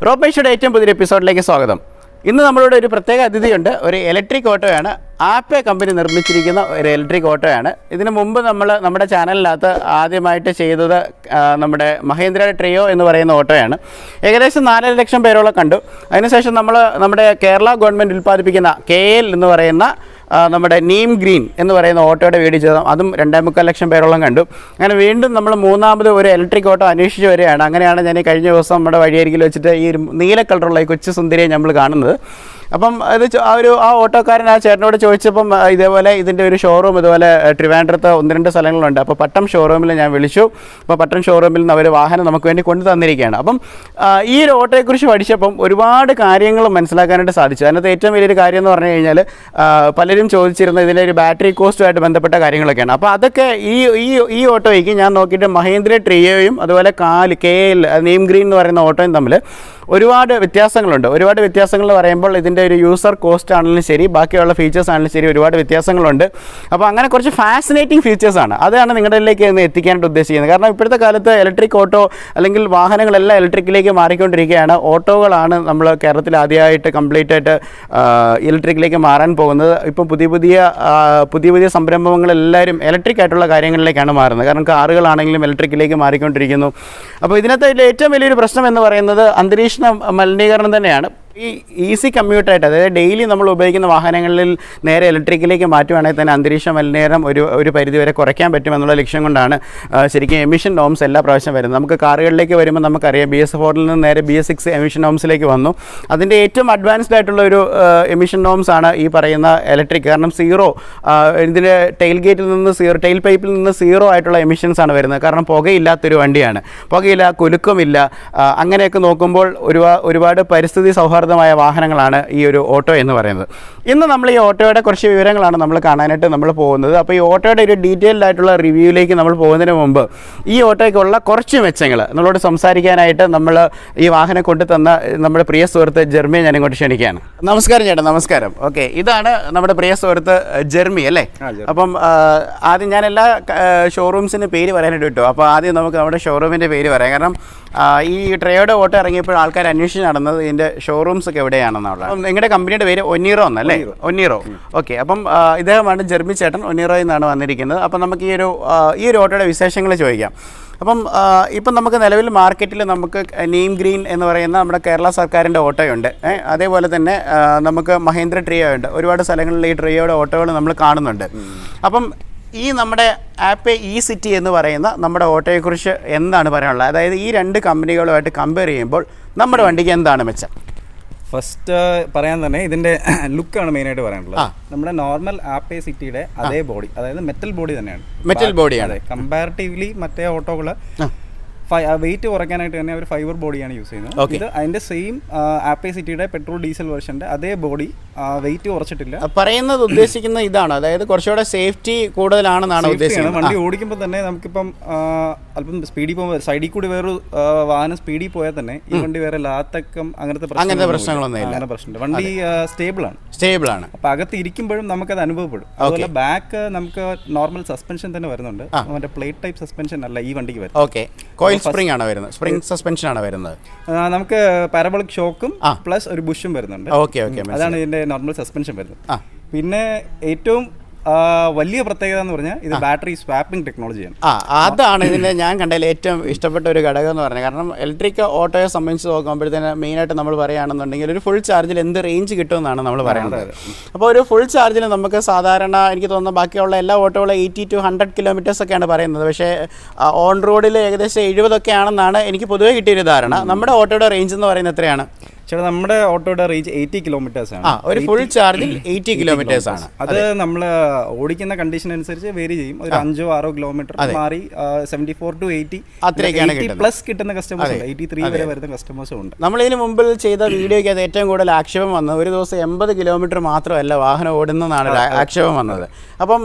Rope മൈഷോയുടെ ഏറ്റവും പുതിയ എപ്പിസോഡിലേക്ക് സ്വാഗതം. ഇന്ന് നമ്മളുടെ ഒരു പ്രത്യേക അതിഥിയുണ്ട്. ഒരു ഇലക്ട്രിക് ഓട്ടോയാണ്. ആപ്പെ കമ്പനി നിർമ്മിച്ചിരിക്കുന്ന ഒരു ഇലക്ട്രിക് ഓട്ടോയാണ്. ഇതിനു മുമ്പ് നമ്മുടെ ചാനലിനകത്ത് ആദ്യമായിട്ട് ചെയ്തത് നമ്മുടെ മഹീന്ദ്ര ട്രിയോ എന്ന് പറയുന്ന ഓട്ടോയാണ്. ഏകദേശം 4 ലക്ഷം പേരോളം കണ്ടു. അതിനുശേഷം നമ്മുടെ കേരള ഗവൺമെൻറ് ഉൽപ്പാദിപ്പിക്കുന്ന KL എന്ന് പറയുന്ന നമ്മുടെ നീം ഗ്രീൻ എന്ന് പറയുന്ന ഓട്ടോയുടെ വീഡിയോ ചെയ്തു. അതും 2.25 ലക്ഷം പേരോളം കണ്ടു. അങ്ങനെ വീണ്ടും നമ്മൾ മൂന്നാമത് ഒരു ഇലക്ട്രിക് ഓട്ടോ അന്വേഷിച്ച് വരികയാണ്. അങ്ങനെയാണ് ഞാൻ ഈ കഴിഞ്ഞ ദിവസം നമ്മുടെ വഴിയരികിൽ വെച്ചിട്ട് ഈ നീല കളറുള്ള ഈ കൊച്ചു സുന്ദരിയെ നമ്മൾ കാണുന്നത്. അപ്പം ഇത് ആ ഓട്ടോക്കാരൻ ആ ചേട്ടനോട് ചോദിച്ചപ്പം ഇതേപോലെ ഇതിൻ്റെ ഒരു ഷോറൂം ഇതുപോലെ ട്രിവാൻഡ്രത്ത് 1-2 സ്ഥലങ്ങളുണ്ട്. അപ്പോൾ പട്ടം ഷോറൂമിൽ ഞാൻ വിളിച്ചു. അപ്പോൾ പട്ടം ഷോറൂമിൽ നിന്ന് അവർ വാഹനം നമുക്ക് വേണ്ടി കൊണ്ടു തന്നിരിക്കുകയാണ്. അപ്പം ഈ ഒരു ഓട്ടോയെക്കുറിച്ച് പഠിച്ചപ്പം ഒരുപാട് കാര്യങ്ങൾ മനസ്സിലാക്കാനായിട്ട് സാധിച്ചു. അതിനകത്ത് ഏറ്റവും വലിയൊരു കാര്യം എന്ന് പറഞ്ഞു കഴിഞ്ഞാൽ പലരും ചോദിച്ചിരുന്ന ഇതിൻ്റെ ഒരു ബാറ്ററി കോസ്റ്റുമായിട്ട് ബന്ധപ്പെട്ട കാര്യങ്ങളൊക്കെയാണ്. അപ്പോൾ അതൊക്കെ ഈ ഓട്ടോയ്ക്ക് ഞാൻ നോക്കിയിട്ട് മഹീന്ദ്ര ട്രിയോയും അതുപോലെ KL നീം ഗ്രീൻ എന്ന് പറയുന്ന ഓട്ടോയും തമ്മിൽ ഒരുപാട് വ്യത്യാസങ്ങളുണ്ട്. ഒരുപാട് വ്യത്യാസങ്ങൾ എന്ന് പറയുമ്പോൾ ഇതിൻ്റെ ഒരു യൂസർ കോസ്റ്റ് ആണെങ്കിലും ശരി, ബാക്കിയുള്ള ഫീച്ചേഴ്സ് ആണെങ്കിലും ശരി, ഒരുപാട് വ്യത്യാസങ്ങളുണ്ട്. അപ്പോൾ അങ്ങനെ കുറച്ച് ഫാസിനേറ്റിംഗ് ഫീച്ചേഴ്സാണ്. അതാണ് നിങ്ങളിലേക്ക് ഇന്ന് എത്തിക്കാനായിട്ട് ഉദ്ദേശിക്കുന്നത്. കാരണം ഇപ്പോഴത്തെ കാലത്ത് ഇലക്ട്രിക് ഓട്ടോ അല്ലെങ്കിൽ വാഹനങ്ങളെല്ലാം ഇലക്ട്രിക്കിലേക്ക് മാറിക്കൊണ്ടിരിക്കുകയാണ്. ഓട്ടോകളാണ് നമ്മൾ കേരളത്തിൽ ആദ്യമായിട്ട് കംപ്ലീറ്റ് ആയിട്ട് ഇലക്ട്രിക്കിലേക്ക് മാറാൻ പോകുന്നത്. ഇപ്പം പുതിയ സംരംഭങ്ങളെല്ലാവരും ഇലക്ട്രിക് ആയിട്ടുള്ള കാര്യങ്ങളിലേക്കാണ് മാറുന്നത്. കാരണം കാറുകളാണെങ്കിലും ഇലക്ട്രിക്കിലേക്ക് മാറിക്കൊണ്ടിരിക്കുന്നു. അപ്പോൾ ഇതിനകത്ത് ഏറ്റവും വലിയൊരു പ്രശ്നം എന്ന് പറയുന്നത് അന്തരീക്ഷ മലിനീകരണം തന്നെയാണ്. ഈ ഈസി കമ്മ്യൂട്ടായിട്ട്, അതായത് ഡെയിലി നമ്മൾ ഉപയോഗിക്കുന്ന വാഹനങ്ങളിൽ നേരെ ഇലക്ട്രിക്കിലേക്ക് മാറ്റുവാണെങ്കിൽ തന്നെ അന്തരീക്ഷ മലിനീകരണം ഒരു പരിധിവരെ കുറയ്ക്കാൻ പറ്റുമെന്നുള്ള ലക്ഷ്യം കൊണ്ടാണ് ശരിക്കും എമിഷൻ നോംസ് എല്ലാ പ്രാവശ്യം വരുന്നത്. നമുക്ക് കാറുകളിലേക്ക് വരുമ്പോൾ നമുക്കറിയാം BS4 നിന്ന് നേരെ BS6 എമിഷൻ നോംസിലേക്ക് വന്നു. അതിൻ്റെ ഏറ്റവും അഡ്വാൻസ്ഡ് ആയിട്ടുള്ള ഒരു എമിഷൻ നോംസ് ആണ് ഈ പറയുന്ന ഇലക്ട്രിക്. കാരണം ഇതിൻ്റെ ടെയിൽ പൈപ്പിൽ നിന്ന് സീറോ ആയിട്ടുള്ള എമിഷൻസ് ആണ് വരുന്നത്. കാരണം പുകയില്ലാത്തൊരു വണ്ടിയാണ്. പുകയില്ല, കുലുക്കമില്ല. അങ്ങനെയൊക്കെ നോക്കുമ്പോൾ ഒരുപാട് പരിസ്ഥിതി സൗഹാർദ്ദമായ വാഹനങ്ങളാണ് ഈ ഒരു ഓട്ടോ എന്ന് പറയുന്നത്. ഇന്ന് നമ്മൾ ഈ ഓട്ടോയുടെ കുറച്ച് വിവരങ്ങളാണ് നമ്മൾ കാണാനായിട്ട് നമ്മൾ പോകുന്നത്. അപ്പോൾ ഈ ഓട്ടോയുടെ ഒരു ഡീറ്റെയിൽഡ് ആയിട്ടുള്ള റിവ്യൂയിലേക്ക് നമ്മൾ പോകുന്നതിന് മുമ്പ് ഈ ഓട്ടോയ്ക്കുള്ള കുറച്ച് മെച്ചങ്ങൾ നമ്മളോട് സംസാരിക്കാനായിട്ട് നമ്മൾ ഈ വാഹനം കൊണ്ടു തന്ന നമ്മുടെ പ്രിയ സുഹൃത്ത് ജെർമിയെ ഞാൻ ഇങ്ങോട്ട് ക്ഷണിക്കുകയാണ്. നമസ്കാരം ചേട്ടാ. നമസ്കാരം. ഓക്കെ, ഇതാണ് നമ്മുടെ പ്രിയ സുഹൃത്ത് ജെർമി അല്ലേ? അപ്പം ആദ്യം ഞാൻ എല്ലാ ഷോറൂംസിൻ്റെ പേര് പറയാനായിട്ട് കിട്ടും. അപ്പോൾ ആദ്യം നമുക്ക് നമ്മുടെ ഷോറൂമിൻ്റെ പേര് പറയാം. കാരണം ഈ ട്രയോയുടെ ഓട്ടോ ഇറങ്ങിയപ്പോൾ ആൾക്കാർ അന്വേഷിച്ച് നടന്നത് ഇതിൻ്റെ ഷോറൂംസ് ഒക്കെ എവിടെയാണെന്നുള്ള. അപ്പം നിങ്ങളുടെ കമ്പനിയുടെ പേര് ഒനീറോ എന്നല്ലേ? ഒനീറോ. ഓക്കെ, അപ്പം ഇദ്ദേഹമാണ് ജെർമി ചേട്ടൻ, ഒനീറോയിൽ നിന്നാണ് വന്നിരിക്കുന്നത്. അപ്പം നമുക്ക് ഈ ഒരു ഓട്ടോയുടെ വിശേഷങ്ങൾ ചോദിക്കാം. അപ്പം ഇപ്പം നമുക്ക് നിലവിൽ മാർക്കറ്റിൽ നമുക്ക് നീം ഗ്രീൻ എന്ന് പറയുന്ന നമ്മുടെ കേരള സർക്കാരിൻ്റെ ഓട്ടോയുണ്ട്. അതേപോലെ തന്നെ നമുക്ക് മഹീന്ദ്ര ട്രിയോ ഉണ്ട്. ഒരുപാട് സ്ഥലങ്ങളിൽ ഈ ട്രിയോയുടെ ഓട്ടോകൾ നമ്മൾ കാണുന്നുണ്ട്. അപ്പം ഈ നമ്മുടെ ആപ്പെ സിറ്റി എന്ന് പറയുന്ന നമ്മുടെ ഓട്ടോയെക്കുറിച്ച് എന്താണ് പറയാനുള്ളത്? അതായത് ഈ 2 കമ്പനികളുമായിട്ട് കമ്പയർ ചെയ്യുമ്പോൾ നമ്മുടെ വണ്ടിക്ക് എന്താണ് മെച്ചം? ഫസ്റ്റ് പറയാൻ തന്നെ ഇതിൻ്റെ ലുക്കാണ് മെയിനായിട്ട് പറയാനുള്ളത്. നമ്മുടെ നോർമൽ ആപ്പെ സിറ്റിയുടെ അതേ ബോഡി, അതായത് മെറ്റൽ ബോഡി തന്നെയാണ്. മെറ്റൽ ബോഡിയാണ്. കമ്പാരിറ്റീവ്ലി മറ്റേ ഓട്ടോകൾ വെയിറ്റ് കുറയ്ക്കാനായിട്ട് തന്നെ അവർ ഫൈബർ ബോഡിയാണ് യൂസ് ചെയ്യുന്നത്. ഇത് അതിൻ്റെ സെയിം ആപ്പെ സിറ്റിയുടെ പെട്രോൾ ഡീസൽ വേർഷൻ്റെ അതേ ബോഡി, വെയിറ്റ് കുറച്ചിട്ടില്ല. പറയുന്നത് ഉദ്ദേശിക്കുന്ന ഇതാണ്, അതായത് കുറച്ചുകൂടെ സേഫ്റ്റി കൂടുതലാണെന്നാണ് ഉദ്ദേശിക്കുന്നത്. വണ്ടി ഓടിക്കുമ്പോൾ തന്നെ നമുക്കിപ്പം അല്പം സ്പീഡിൽ പോകുമ്പോൾ സൈഡിൽ കൂടി വേറൊരു വാഹനം സ്പീഡിൽ പോയാൽ തന്നെ ഈ വണ്ടി വേറെ ലാത്തക്കം അങ്ങനത്തെ പ്രശ്നങ്ങളൊന്നും അങ്ങനെ പ്രശ്നമില്ല. വണ്ടി സ്റ്റേബിൾ ആണ്. അപ്പം അകത്ത് ഇരിക്കുമ്പോഴും നമുക്കത് അനുഭവപ്പെടും. അതുപോലെ ബാക്ക് നമുക്ക് നോർമൽ സസ്പെൻഷൻ തന്നെ വരുന്നുണ്ട്. മറ്റേ പ്ലേറ്റ് ടൈപ്പ് സസ്പെൻഷൻ അല്ല ഈ വണ്ടിക്ക് വരുന്നത്. സ്പ്രിംഗ് ആണ് വരുന്നത്. സ്പ്രിംഗ് സസ്പെൻഷൻ ആണ് വരുന്നത്. നമുക്ക് പാരബോളിക് ഷോക്കും പ്ലസ് ഒരു ബുഷും വരുന്നുണ്ട്. അതാണ് ഇതിന്റെ നോർമൽ സസ്പെൻഷൻ വരുന്നത്. പിന്നെ ഏറ്റവും വലിയ പ്രത്യേകത എന്ന് പറഞ്ഞാൽ ഇത് ബാറ്ററി സ്വാപ്പിംഗ് ടെക്നോളജിയാണ്. അതാണ് ഇതിൻ്റെ ഞാൻ കണ്ടതിൽ ഏറ്റവും ഇഷ്ടപ്പെട്ട ഒരു ഘടകം എന്ന് പറഞ്ഞാൽ. കാരണം ഇലക്ട്രിക് ഓട്ടോയെ സംബന്ധിച്ച് നോക്കുമ്പോഴത്തേന് മെയിനായിട്ട് നമ്മൾ പറയുകയാണെന്നുണ്ടെങ്കിൽ ഒരു ഫുൾ ചാർജിൽ എന്ത് റേഞ്ച് കിട്ടുമെന്നാണ് നമ്മൾ പറയുന്നത്. അപ്പോൾ ഒരു ഫുൾ ചാർജിൽ നമുക്ക് സാധാരണ എനിക്ക് തോന്നുന്ന ബാക്കിയുള്ള എല്ലാ ഓട്ടോകളും 80 to 100 കിലോമീറ്റേഴ്സ് ഒക്കെയാണ് പറയുന്നത്. പക്ഷേ ഓൺ റോഡിൽ ഏകദേശം 70 ഒക്കെ ആണെന്നാണ് എനിക്ക് പൊതുവെ കിട്ടിയൊരു ധാരണ. നമ്മുടെ ഓട്ടോയുടെ റേഞ്ച് എന്ന് പറയുന്നത് എത്രയാണ്? ചേട്ടാ, നമ്മുടെ ഓട്ടോയുടെ റേഞ്ച് 80 കിലോമീറ്റേഴ്സ് ആണ്. ഒരു ഫുൾ ചാർജിൽ 80 കിലോമീറ്റേഴ്സ് ആണ്. അത് നമ്മൾ ഓടിക്കുന്ന കണ്ടീഷൻ അനുസരിച്ച് വേരി ചെയ്യും. ഒരു 5-6 കിലോമീറ്റർ മാറി 74 to 80 പ്ലസ് കിട്ടുന്ന കസ്റ്റമേഴ്സ് ഉണ്ട്. 83 വരെ വരുന്ന കസ്റ്റമേഴ്സും ഉണ്ട്. നമ്മളിതിന് മുമ്പിൽ ചെയ്ത വീഡിയോയ്ക്ക് അത് ഏറ്റവും കൂടുതൽ ആക്ഷേപം വന്നത് ഒരു ദിവസം 80 കിലോമീറ്റർ മാത്രമല്ല വാഹനം ഓടുന്നതാണ് ആക്ഷേപം വന്നത്. അപ്പം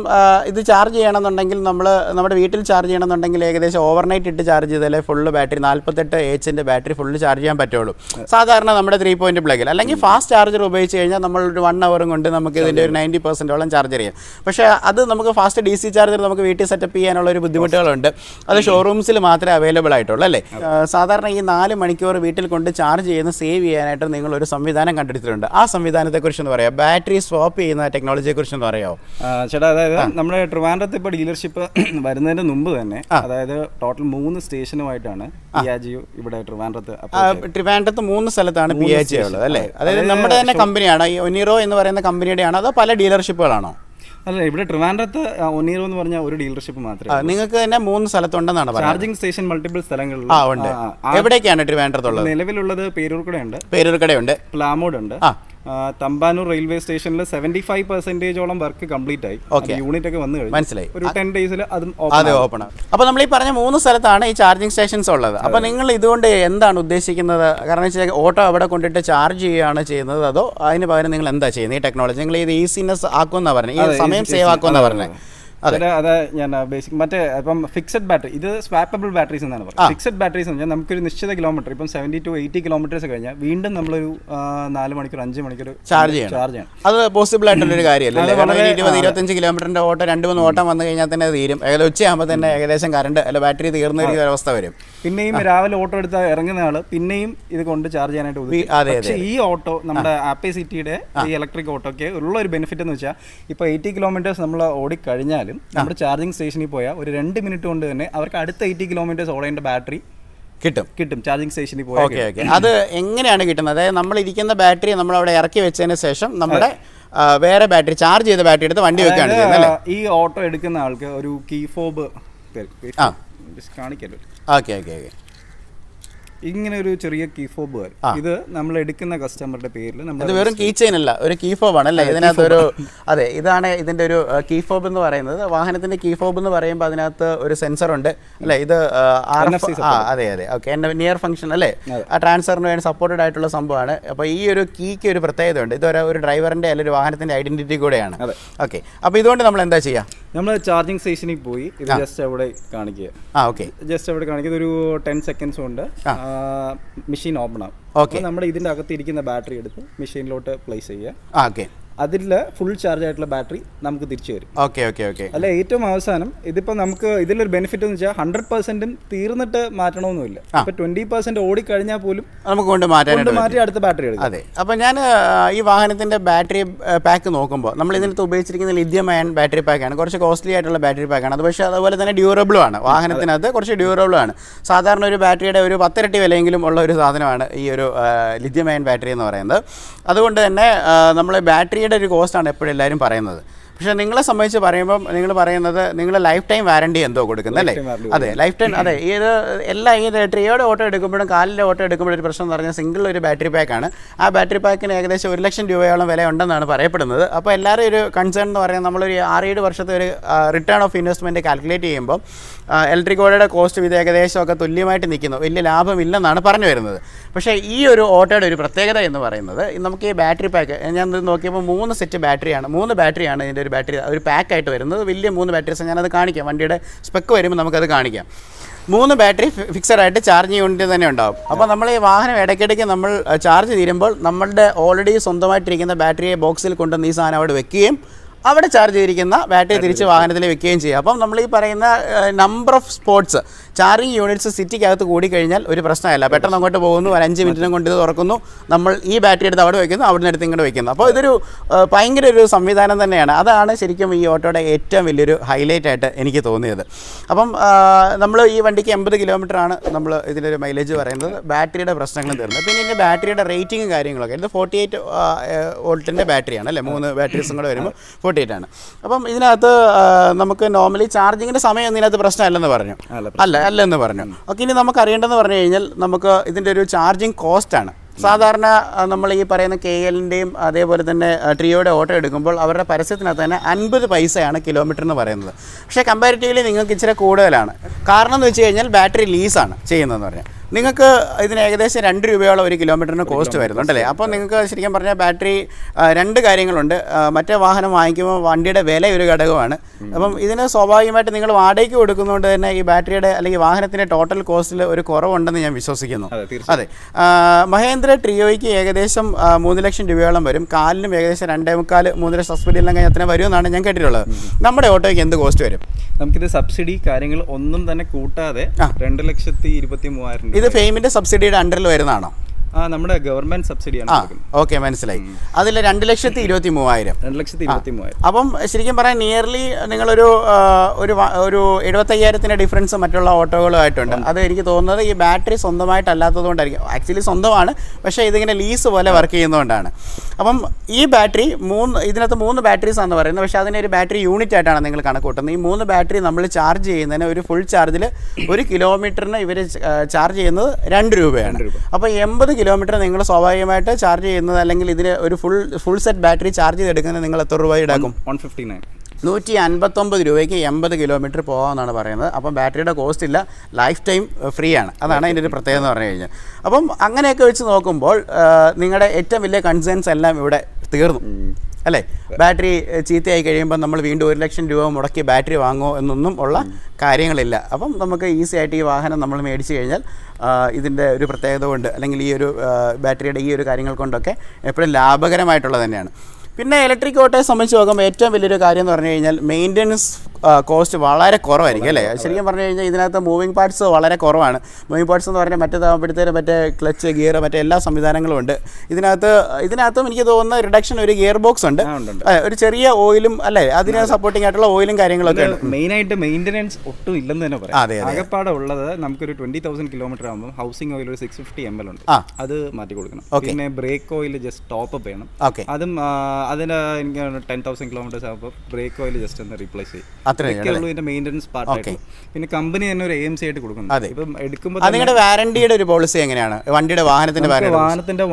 ഇത് ചാർജ് ചെയ്യണമെന്നുണ്ടെങ്കിൽ നമ്മുടെ വീട്ടിൽ ചാർജ് ചെയ്യണമെന്നുണ്ടെങ്കിൽ ഏകദേശം ഓവർനൈറ്റ് ഇട്ട് ചാർജ് ചെയ്താലേ ഫുള്ള് ബാറ്ററി 48 Hന്റെ ബാറ്ററി ഫുള്ള് ചാർജ് ചെയ്യാൻ പറ്റുള്ളൂ. സാധാരണ നമ്മുടെ നമ്മുടെ 3 പോയിന്റ് പ്ലഗിൽ. അല്ലെങ്കിൽ ഫാസ്റ്റ് ചാർജർ ഉപയോഗിച്ച് കഴിഞ്ഞാൽ നമ്മൾ ഒരു 1 ഹവറും കൊണ്ട് നമുക്ക് ഇതിൻ്റെ ഒരു 90% ചാർജർ ചെയ്യാം. പക്ഷേ അത് നമുക്ക് ഫാസ്റ്റ് DC ചാർജർ നമുക്ക് വീട്ടിൽ സെറ്റപ്പ് ചെയ്യാനുള്ള ഒരു ബുദ്ധിമുട്ടുകളുണ്ട്. അത് ഷോറൂംസിൽ മാത്രമേ അവൈലബിൾ ആയിട്ടുള്ളൂ അല്ലേ? സാധാരണ ഈ 4 മണിക്കൂർ വീട്ടിൽ കൊണ്ട് ചാർജ് ചെയ്യുന്ന സേവ് ചെയ്യാനായിട്ട് നിങ്ങളൊരു സംവിധാനം കണ്ടെടുത്തിട്ടുണ്ട്. ആ സംവിധാനത്തെക്കുറിച്ച് എന്ന് പറയാം, ബാറ്ററി സ്വാപ്പ് ചെയ്യുന്ന ടെക്നോളജിയെക്കുറിച്ച് എന്ന് പറയാമോ? ചേട്ടാ, അതായത് നമ്മുടെ ട്രിവാൻഡ്രത്ത് ഇപ്പോൾ ഡീലർഷിപ്പ് വരുന്നതിന് മുമ്പ് തന്നെ, അതായത് ടോട്ടൽ 3 സ്റ്റേഷനുമായിട്ടാണ് പിയാജിയോ ഇവിടെ ട്രിവാൻഡ്രത്ത് 3 സ്ഥലത്താണ് പിയാജിയോ ഉള്ളത് അല്ലേ? അതായത് നമ്മുടെ തന്നെ കമ്പനിയാണ് ഈ ഒനീറോ എന്ന് പറയുന്ന കമ്പനിയുടെ ആണോ അതോ പല ഡീലർഷിപ്പുകളാണോ? അല്ല, ഇവിടെ ട്രിവാൻഡ്രത്ത് ഒനീറോ എന്ന് പറഞ്ഞ ഒരു ഡീലർഷിപ്പ് മാത്രമേ. നിങ്ങൾക്ക് തന്നെ 3 സ്ഥലത്തുണ്ടെന്നാണ് പറയുന്നത്. ചാർജിംഗ് സ്റ്റേഷൻ മൾട്ടിപ്പിൾ സ്ഥലങ്ങളിൽ ഉണ്ട്. എവിടേക്കാണ് ട്രിവാൻഡ്രത്തുള്ളത്? നിലവിലുള്ളത് പേരൂർക്കടയുണ്ട്, പ്ലാമോഡ് ഉണ്ട്, തമ്പാനൂർ റെയിൽവേ സ്റ്റേഷനിൽ 75% വർക്ക് കംപ്ലീറ്റ് ആയി. യൂണിറ്റ് ഒക്കെ വന്നു കഴിഞ്ഞു. മനസ്സിലായി. ഒരു 10 ഡേയ്സിൽ അതും ഓപ്പൺ ആണ്. അപ്പോൾ നമ്മൾ ഈ പറഞ്ഞ 3 സ്ഥലത്താണ് ഈ ചാർജിങ് സ്റ്റേഷൻസ് ഉള്ളത്. അപ്പോൾ നിങ്ങൾ ഇതുകൊണ്ട് എന്താണ് ഉദ്ദേശിക്കുന്നത്? കാരണം വെച്ചാൽ ഓട്ടോ അവിടെ കൊണ്ടിട്ട് ചാർജ് ചെയ്യുകയാണ് ചെയ്യുന്നത്, അതോ അതിന് പകരം നിങ്ങൾ എന്താ ചെയ്യുന്നത്? ഈ ടെക്നോളജി നിങ്ങൾ ഇത് ഈസിനെസ് ആക്കുമെന്നാണ് പറഞ്ഞത്, ഈ സമയം സേവ് ആക്കുമെന്നാണ് പറഞ്ഞത്. അതെ, ഞാൻ ബേസിക് മറ്റേ ഇപ്പം ഫിക്സഡ് ബാറ്ററി, ഇത് സ്വാപ്പബിൾ ബാറ്ററീസ് എന്നാണ് പറയുന്നത്. ഫിക്സഡ് ബാറ്ററീസ് എന്ന് പറഞ്ഞാൽ നമുക്കൊരു നിശ്ചിത കിലോമീറ്റർ, ഇപ്പം 70 to 80 കിലോമീറ്റേഴ്സ് കഴിഞ്ഞാൽ വീണ്ടും നമ്മളൊരു 4 മണിക്കൂർ 5 മണിക്കൂർ ചാർജ് ചെയ്യണം. അത് പോസിബിൾ ആയിട്ടുള്ളൊരു കാര്യമല്ല. 20-25 കിലോമീറ്ററിന്റെ ഓട്ടം 2-3 ഓട്ടം വന്നു കഴിഞ്ഞാൽ തന്നെ തീരും. ഉച്ചയാകുമ്പോൾ തന്നെ ഏകദേശം കറണ്ട് അല്ല ബാറ്ററി തീർന്ന ഒരു അവസ്ഥ വരും. പിന്നെയും രാവിലെ ഓട്ടോ എടുത്ത് ഇറങ്ങുന്ന ആള് പിന്നെയും ഇത് കൊണ്ട് ചാർജ് ചെയ്യാനായിട്ട്. പക്ഷേ ഈ ഓട്ടോ നമ്മുടെ ആപ്പേ സിറ്റിയുടെ ഈ ഇലക്ട്രിക് ഓട്ടോക്ക് ഉള്ള ഒരു ബെനിഫിറ്റ് എന്ന് വെച്ചാൽ ഇപ്പോൾ 80 കിലോമീറ്റേഴ്സ് നമ്മൾ ഓടിക്കഴിഞ്ഞാലും നമ്മുടെ ചാർജിങ് സ്റ്റേഷനിൽ പോയാൽ ഒരു 2 മിനിറ്റ് കൊണ്ട് തന്നെ അവർക്ക് അടുത്ത 80 കിലോമീറ്റേഴ്സ് ഓടേണ്ട ബാറ്ററി കിട്ടും ചാർജിങ് സ്റ്റേഷനിൽ പോയാൽ. ഓക്കെ. അത് എങ്ങനെയാണ് കിട്ടുന്നത്? അതായത് നമ്മൾ ഇരിക്കുന്ന ബാറ്ററി നമ്മൾ അവിടെ ഇറക്കി വെച്ചതിന് ശേഷം നമ്മുടെ വേറെ ബാറ്ററി ചാർജ് ചെയ്ത ബാറ്ററി എടുത്ത് വണ്ടി വെക്കുകയാണ് ചെയ്യുന്നത്. ഈ ഓട്ടോ എടുക്കുന്ന ആൾക്ക് ഒരു കീ ഫോബ് കാണിക്കല്ലോ. ഓക്കെ. ഇങ്ങനെ ഒരു ചെറിയ കീ ഫോബ് വരും. ഇത് നമ്മൾ എടുക്കുന്ന കസ്റ്റമറുടെ പേരിൽ ഇത് വെറും കീ ചെയിൻ അല്ല, ഒരു കീ ഫോബ് ആണ് അല്ലേ? ഇതിനകത്തൊരു അതെ, ഇതാണ് ഇതിന്റെ ഒരു കീ ഫോബ് എന്ന് പറയുന്നത്. വാഹനത്തിന്റെ കീ ഫോബ് എന്ന് പറയുമ്പോൾ അതിനകത്ത് ഒരു സെൻസർ ഉണ്ട് അല്ലേ? ഇത് അതെ. ഓക്കെ, എൻ്റെ നിയർ ഫംഗ്ഷൻ അല്ലേ? ആ ട്രാൻസ്ഫറിന് വേണ്ടി സപ്പോർട്ടഡ് ആയിട്ടുള്ള സംഭവമാണ്. അപ്പോൾ ഈ ഒരു കീക്ക് ഒരു പ്രത്യേകത ഉണ്ട്. ഇതൊരു ഡ്രൈവറിന്റെ അല്ലെങ്കിൽ ഒരു വാഹനത്തിന്റെ ഐഡന്റിറ്റി കൂടെയാണ്. ഓക്കെ, അപ്പോൾ ഇതുകൊണ്ട് നമ്മൾ എന്താ ചെയ്യുക? നമ്മൾ ചാർജിങ് സ്റ്റേഷനിൽ പോയി ഇത് ജസ്റ്റ് അവിടെ കാണിക്കുക. ജസ്റ്റ് അവിടെ കാണിക്കുക. ഒരു 10 സെക്കൻഡ്സ് കൊണ്ട് മെഷീൻ ഓപ്പൺ ആവും. ഓക്കെ, നമ്മുടെ ഇതിന്റെ അകത്ത് ഇരിക്കുന്ന ബാറ്ററി എടുത്ത് മെഷീനിലോട്ട് പ്ലേസ് ചെയ്യുക. അതിൽ ഫുൾ ചാർജ് ആയിട്ടുള്ള ബാറ്ററി നമുക്ക് തിരിച്ചു വരും. ഓക്കെ. അല്ല, ഏറ്റവും അവസാനം ഇതിപ്പോൾ നമുക്ക് ഇതിലൊരു ബെനിഫിറ്റ് എന്ന് വെച്ചാൽ 100% തീർന്നിട്ട് മാറ്റണമെന്നില്ല. ഇപ്പൊ 20% ഓടിക്കഴിഞ്ഞാൽ പോലും നമുക്ക് കൊണ്ട് മാറ്റി അടുത്ത ബാറ്ററി എടുക്കും. അതെ. അപ്പോൾ ഞാൻ ഈ വാഹനത്തിന്റെ ബാറ്ററി പാക്ക് നോക്കുമ്പോൾ നമ്മൾ ഇതിനകത്ത് ഉപയോഗിച്ചിരിക്കുന്ന ലിഥിയം അയൺ ബാറ്ററി പാക്കാണ്. കുറച്ച് കോസ്റ്റ്ലി ആയിട്ടുള്ള ബാറ്ററി പാക്കാണ്. അത് പക്ഷേ അതുപോലെ തന്നെ ഡ്യൂറബിളും ആണ്. വാഹനത്തിനകത്ത് കുറച്ച് ഡ്യൂറബിളും ആണ്. സാധാരണ ഒരു ബാറ്ററിയുടെ ഒരു 10 ഇരട്ടി വിലയെങ്കിലും ഉള്ള ഒരു സാധനമാണ് ഈ ഒരു ലിഥിയം അയൺ ബാറ്ററി എന്ന് പറയുന്നത്. അതുകൊണ്ട് തന്നെ നമ്മൾ ബാറ്ററി ഒരു കോസ്റ്റാണ് എപ്പോഴും എല്ലാവരും പറയുന്നത്. പക്ഷേ നിങ്ങളെ സംബന്ധിച്ച് പറയുമ്പോൾ നിങ്ങൾ പറയുന്നത് നിങ്ങൾ ലൈഫ് ടൈം വാറണ്ടി എന്തോ കൊടുക്കുന്നത് അല്ലേ? അതെ, ലൈഫ് ടൈം. അതെ, ഈ ട്രിയോയുടെ ഓട്ടോ എടുക്കുമ്പോഴും കാലിൻ്റെ ഓട്ടോ എടുക്കുമ്പോഴും ഒരു പ്രശ്നം എന്ന് പറഞ്ഞാൽ സിംഗിൾ ഒരു ബാറ്ററി പാക്കാണ്. ആ ബാറ്ററി പാക്കിന് ഏകദേശം 1 ലക്ഷം രൂപയോളം വില ഉണ്ടെന്നാണ് പറയപ്പെടുന്നത്. അപ്പോൾ എല്ലാവരും ഒരു കൺസേൺ എന്ന് പറയുന്നത് നമ്മളൊരു 6-7 വർഷത്തെ ഒരു റിട്ടേൺ ഓഫ് ഇൻവെസ്റ്റ്മെൻറ്റ് കാൽക്കുലേറ്റ് ചെയ്യുമ്പോൾ ഇലക്ട്രിക് ഓട്ടോയുടെ കോസ്റ്റ് ഇത് ഏകദേശമൊക്കെ തുല്യമായിട്ട് നിൽക്കുന്നു, വലിയ ലാഭമില്ലെന്നാണ് പറഞ്ഞു വരുന്നത്. പക്ഷേ ഈ ഒരു ഓട്ടോയുടെ ഒരു പ്രത്യേകത എന്ന് പറയുന്നത് നമുക്ക് ഈ ബാറ്ററി പാക്ക് ഞാൻ നോക്കിയപ്പോൾ 3 സെറ്റ് ബാറ്ററിയാണ്, 3 ബാറ്ററിയാണ് ഇതിൻ്റെ ഒരു ബാറ്ററി ഒരു പാക്കായിട്ട് വരുന്നത്. വലിയ 3 ബാറ്ററീസ് ഞാനത് കാണിക്കാം. വണ്ടിയുടെ സ്പെക്ക് വരുമ്പോൾ നമുക്കത് കാണിക്കാം. 3 ബാറ്ററി ഫിക്സഡ് ആയിട്ട് ചാർജിങ് യൂണിറ്റ് തന്നെ ഉണ്ടാവും. അപ്പോൾ നമ്മൾ ഈ വാഹനം ഇടയ്ക്കിടയ്ക്ക് നമ്മൾ ചാർജ് തീരുമ്പോൾ നമ്മളുടെ ഓൾറെഡി സ്വന്തമായിട്ടിരിക്കുന്ന ബാറ്ററിയെ ബോക്സിൽ കൊണ്ടുവന്ന് ഈ സാധനം അവിടെ വെക്കുകയും അവിടെ ചാർജ് ചെയ്തിരിക്കുന്ന ബാറ്ററി തിരിച്ച് വാഹനത്തിൽ വെക്കുകയും ചെയ്യും. അപ്പം നമ്മൾ ഈ പറയുന്ന number of spots charging units സിറ്റിക്കകത്ത് കൂടിക്കഴിഞ്ഞാൽ ഒരു പ്രശ്നമല്ല. പെട്ടെന്ന് അങ്ങോട്ട് പോകുന്നു, 5 മിനിറ്റിനും കൊണ്ട് ഇത് തുറക്കുന്നു, നമ്മൾ ഈ ബാറ്ററി എടുത്ത് അവിടെ വയ്ക്കുന്നു, അവിടെ നിന്ന് എടുത്ത് ഇങ്ങോട്ട് വയ്ക്കുന്നു. അപ്പോൾ ഇതൊരു ഭയങ്കര ഒരു സംവിധാനം തന്നെയാണ്. അതാണ് ശരിക്കും ഈ ഓട്ടോയുടെ ഏറ്റവും വലിയൊരു ഹൈലൈറ്റ് ആയിട്ട് എനിക്ക് തോന്നിയത്. അപ്പം നമ്മൾ ഈ വണ്ടിക്ക് 80 കിലോമീറ്ററാണ് നമ്മൾ ഇതിലൊരു മൈലേജ് പറയുന്നത്. ബാറ്ററിയുടെ പ്രശ്നങ്ങളും തീർന്നു. പിന്നെ ഇതിൻ്റെ ബാറ്ററിയുടെ റേറ്റിംഗ് കാര്യങ്ങളൊക്കെ ഇത് 48 വോൾട്ടിൻ്റെ ബാറ്ററിയാണ് അല്ലേ? 3 ബാറ്ററീസും കൂടെ വരുമ്പോൾ 48 ആണ്. അപ്പം ഇതിനകത്ത് നമുക്ക് നോർമലി ചാർജിങ്ങിൻ്റെ സമയം ഇതിനകത്ത് പ്രശ്നമല്ലെന്ന് പറഞ്ഞു അല്ലെന്ന് പറഞ്ഞു. ഓക്കെ, ഇനി നമുക്ക് അറിയേണ്ടതെന്ന് പറഞ്ഞു കഴിഞ്ഞാൽ നമുക്ക് ഇതിൻ്റെ ഒരു ചാർജിങ് കോസ്റ്റാണ്. സാധാരണ നമ്മൾ ഈ പറയുന്ന KLൻ്റെയും അതേപോലെ തന്നെ ട്രിയോയുടെ ഓട്ടോ എടുക്കുമ്പോൾ അവരുടെ പരസ്യത്തിനകത്ത് തന്നെ 50 പൈസയാണ് കിലോമീറ്റർ എന്ന് പറയുന്നത്. പക്ഷേ കമ്പാരിറ്റീവ്ലി നിങ്ങൾക്ക് ഇച്ചിരി കൂടുതലാണ്. കാരണം എന്ന് വെച്ച് കഴിഞ്ഞാൽ ബാറ്ററി ലീസാണ് ചെയ്യുന്നതെന്ന് പറഞ്ഞാൽ. നിങ്ങൾക്ക് ഇതിന് ഏകദേശം 2 രൂപയോളം ഒരു കിലോമീറ്ററിന് കോസ്റ്റ് വരുന്നുണ്ടല്ലേ? അപ്പോൾ നിങ്ങൾക്ക് ശരിക്കും പറഞ്ഞാൽ ബാറ്ററി 2 കാര്യങ്ങളുണ്ട്. മറ്റേ വാഹനം വാങ്ങിക്കുമ്പോൾ വണ്ടിയുടെ വില ഒരു ഘടകമാണ്. അപ്പം ഇതിന് സ്വാഭാവികമായിട്ട് നിങ്ങൾ വാടകയ്ക്ക് കൊടുക്കുന്നതുകൊണ്ട് തന്നെ ഈ ബാറ്ററിയുടെ അല്ലെങ്കിൽ വാഹനത്തിൻ്റെ ടോട്ടൽ കോസ്റ്റിൽ ഒരു കുറവുണ്ടെന്ന് ഞാൻ വിശ്വസിക്കുന്നു. അതെ, മഹേന്ദ്ര ട്രിയോയ്ക്ക് ഏകദേശം 3 ലക്ഷം രൂപയോളം വരും. കാലിനും ഏകദേശം 2.25-3 ലക്ഷം സബ്സിഡി എല്ലാം കഴിഞ്ഞാൽ അത്രയും വരുമെന്നാണ് ഞാൻ കേട്ടിട്ടുള്ളത്. നമ്മുടെ ഓട്ടോയ്ക്ക് എന്ത് കോസ്റ്റ് വരും? നമുക്കിത് സബ്സിഡി കാര്യങ്ങൾ ഒന്നും തന്നെ കൂട്ടാതെ 2,23,000. ഇത് ഫെയിമിന്റെ സബ്സിഡിയുടെ അണ്ടറിൽ വരുന്നതാണോ? നമ്മുടെ ഗവൺമെന്റ് സബ്സിഡിയാണ്. ഓക്കെ, മനസ്സിലായി. അതിൽ 2,23,000. 2,23,000. അപ്പം ശരിക്കും പറയാൻ നിയർലി നിങ്ങളൊരു ഒരു 75,000 ഡിഫറൻസ് മറ്റുള്ള ഓട്ടോകളുമായിട്ടുണ്ട്. അത് എനിക്ക് തോന്നുന്നത് ഈ ബാറ്ററി സ്വന്തമായിട്ടല്ലാത്തത് കൊണ്ടായിരിക്കും. ആക്ച്വലി സ്വന്തമാണ്, പക്ഷേ ഇതിങ്ങനെ ലീസ് പോലെ വർക്ക് ചെയ്യുന്നതുകൊണ്ടാണ്. അപ്പം ഈ ബാറ്ററി ഇതിനകത്ത് 3 ബാറ്ററീസ് ആണെന്ന് പറയുന്നത്. പക്ഷേ അതിനൊരു ബാറ്ററി യൂണിറ്റ് ആയിട്ടാണ് നിങ്ങൾ കണക്ക് കൂട്ടുന്നത്. ഈ 3 ബാറ്ററി നമ്മൾ ചാർജ് ചെയ്യുന്നതിന് ഒരു ഫുൾ ചാർജിൽ 1 കിലോമീറ്ററിന് ഇവർ ചാർജ് ചെയ്യുന്നത് 2 രൂപയാണ്. അപ്പോൾ 80 കിലോമീറ്റർ നിങ്ങൾ സ്വാഭാവികമായിട്ട് ചാർജ് ചെയ്യുന്നത്, അല്ലെങ്കിൽ ഇതിന് ഒരു ഫുൾ സെറ്റ് ബാറ്ററി ചാർജ് ചെയ്തെടുക്കുന്നത് നിങ്ങൾ എത്ര രൂപ ഈടാക്കും? 159 രൂപയ്ക്ക് 80 കിലോമീറ്റർ പോകാമെന്നാണ് പറയുന്നത്. അപ്പം ബാറ്ററിയുടെ കോസ്റ്റ് ഇല്ല, ലൈഫ് ടൈം ഫ്രീ ആണ്. അതാണ് അതിൻ്റെ ഒരു പ്രത്യേകത എന്ന് പറഞ്ഞു കഴിഞ്ഞാൽ. അപ്പം അങ്ങനെയൊക്കെ വെച്ച് നോക്കുമ്പോൾ നിങ്ങളുടെ ഏറ്റവും വലിയ കൺസേൺസ് എല്ലാം ഇവിടെ തീർന്നു അല്ലേ? ബാറ്ററി ചീത്തയായി കഴിയുമ്പോൾ നമ്മൾ വീണ്ടും 1 ലക്ഷം രൂപ മുടക്കി ബാറ്ററി വാങ്ങുമോ എന്നൊന്നും ഉള്ള കാര്യങ്ങളില്ല. അപ്പം നമുക്ക് ഈസി ആയിട്ട് ഈ വാഹനം നമ്മൾ മേടിച്ച് കഴിഞ്ഞാൽ ഇതിൻ്റെ ഒരു പ്രത്യേകത കൊണ്ട്, അല്ലെങ്കിൽ ഈ ഒരു ബാറ്ററിയുടെ ഈ ഒരു കാര്യങ്ങൾ കൊണ്ടൊക്കെ എപ്പോഴും ലാഭകരമായിട്ടുള്ളത് തന്നെയാണ്. പിന്നെ ഇലക്ട്രിക് ഓട്ടോയെ സംബന്ധിച്ച് നോക്കുമ്പോൾ ഏറ്റവും വലിയൊരു കാര്യം എന്ന് പറഞ്ഞു കഴിഞ്ഞാൽ മെയിൻ്റനൻസ് കോസ്റ്റ് വളരെ കുറവായിരിക്കും അല്ലേ? ശരിക്കും പറഞ്ഞു കഴിഞ്ഞാൽ ഇതിനകത്ത് മൂവിങ് പാർട്സ് വളരെ കുറവാണ്. മൂവിങ് പാർട്സ് എന്ന് പറഞ്ഞാൽ മറ്റേതാകുമ്പോഴത്തേനും മറ്റേ ക്ലച്ച്, ഗിയർ, മറ്റേ എല്ലാ സംവിധാനങ്ങളും ഉണ്ട് ഇതിനകത്തും എനിക്ക് തോന്നുന്ന റിഡക്ഷൻ ഒരു ഗിയർ ബോക്സ് ഉണ്ട്, ഒരു ചെറിയ ഓയിലും അല്ലേ, അതിന് സപ്പോർട്ടിംഗ് ആയിട്ടുള്ള ഓയിലും കാര്യങ്ങളൊക്കെ ഉണ്ട്. മെയിനായിട്ട് മെയിൻ്റനൻസ് ഒട്ടും ഇല്ലെന്ന് തന്നെ പറയാം. ആകെപ്പാടെ ഉള്ളത് നമുക്കൊരു 20,000 കിലോമീറ്റർ ആകുമ്പോൾ ഹൗസിംഗ് ഓയിൽ ഒരു 650 ml ഉണ്ട്, അത് മാറ്റി കൊടുക്കണം. പിന്നെ break oil just top up ചെയ്യണം. അതും അതിന് എനിക്ക് 10,000 കിലോമീറ്റേഴ്സ് ആകുമ്പോൾ ബ്രേക്ക് ഓയിൽ ജസ്റ്റ് ഒന്ന് റീപ്ലേസ് ചെയ്യും. ഇതിന്റെ മെയിൻ്റനൻസ് പാർട്ട്. പിന്നെ കമ്പനി തന്നെ ഒരു AMC ആയിട്ട് കൊടുക്കുന്നുണ്ട്. ഇപ്പം എടുക്കുമ്പോൾ നിങ്ങളുടെ വാറണ്ടിയുടെ ഒരു പോളിസി എങ്ങനെയാണ്? വണ്ടിയുടെ വാഹനത്തിന്റെ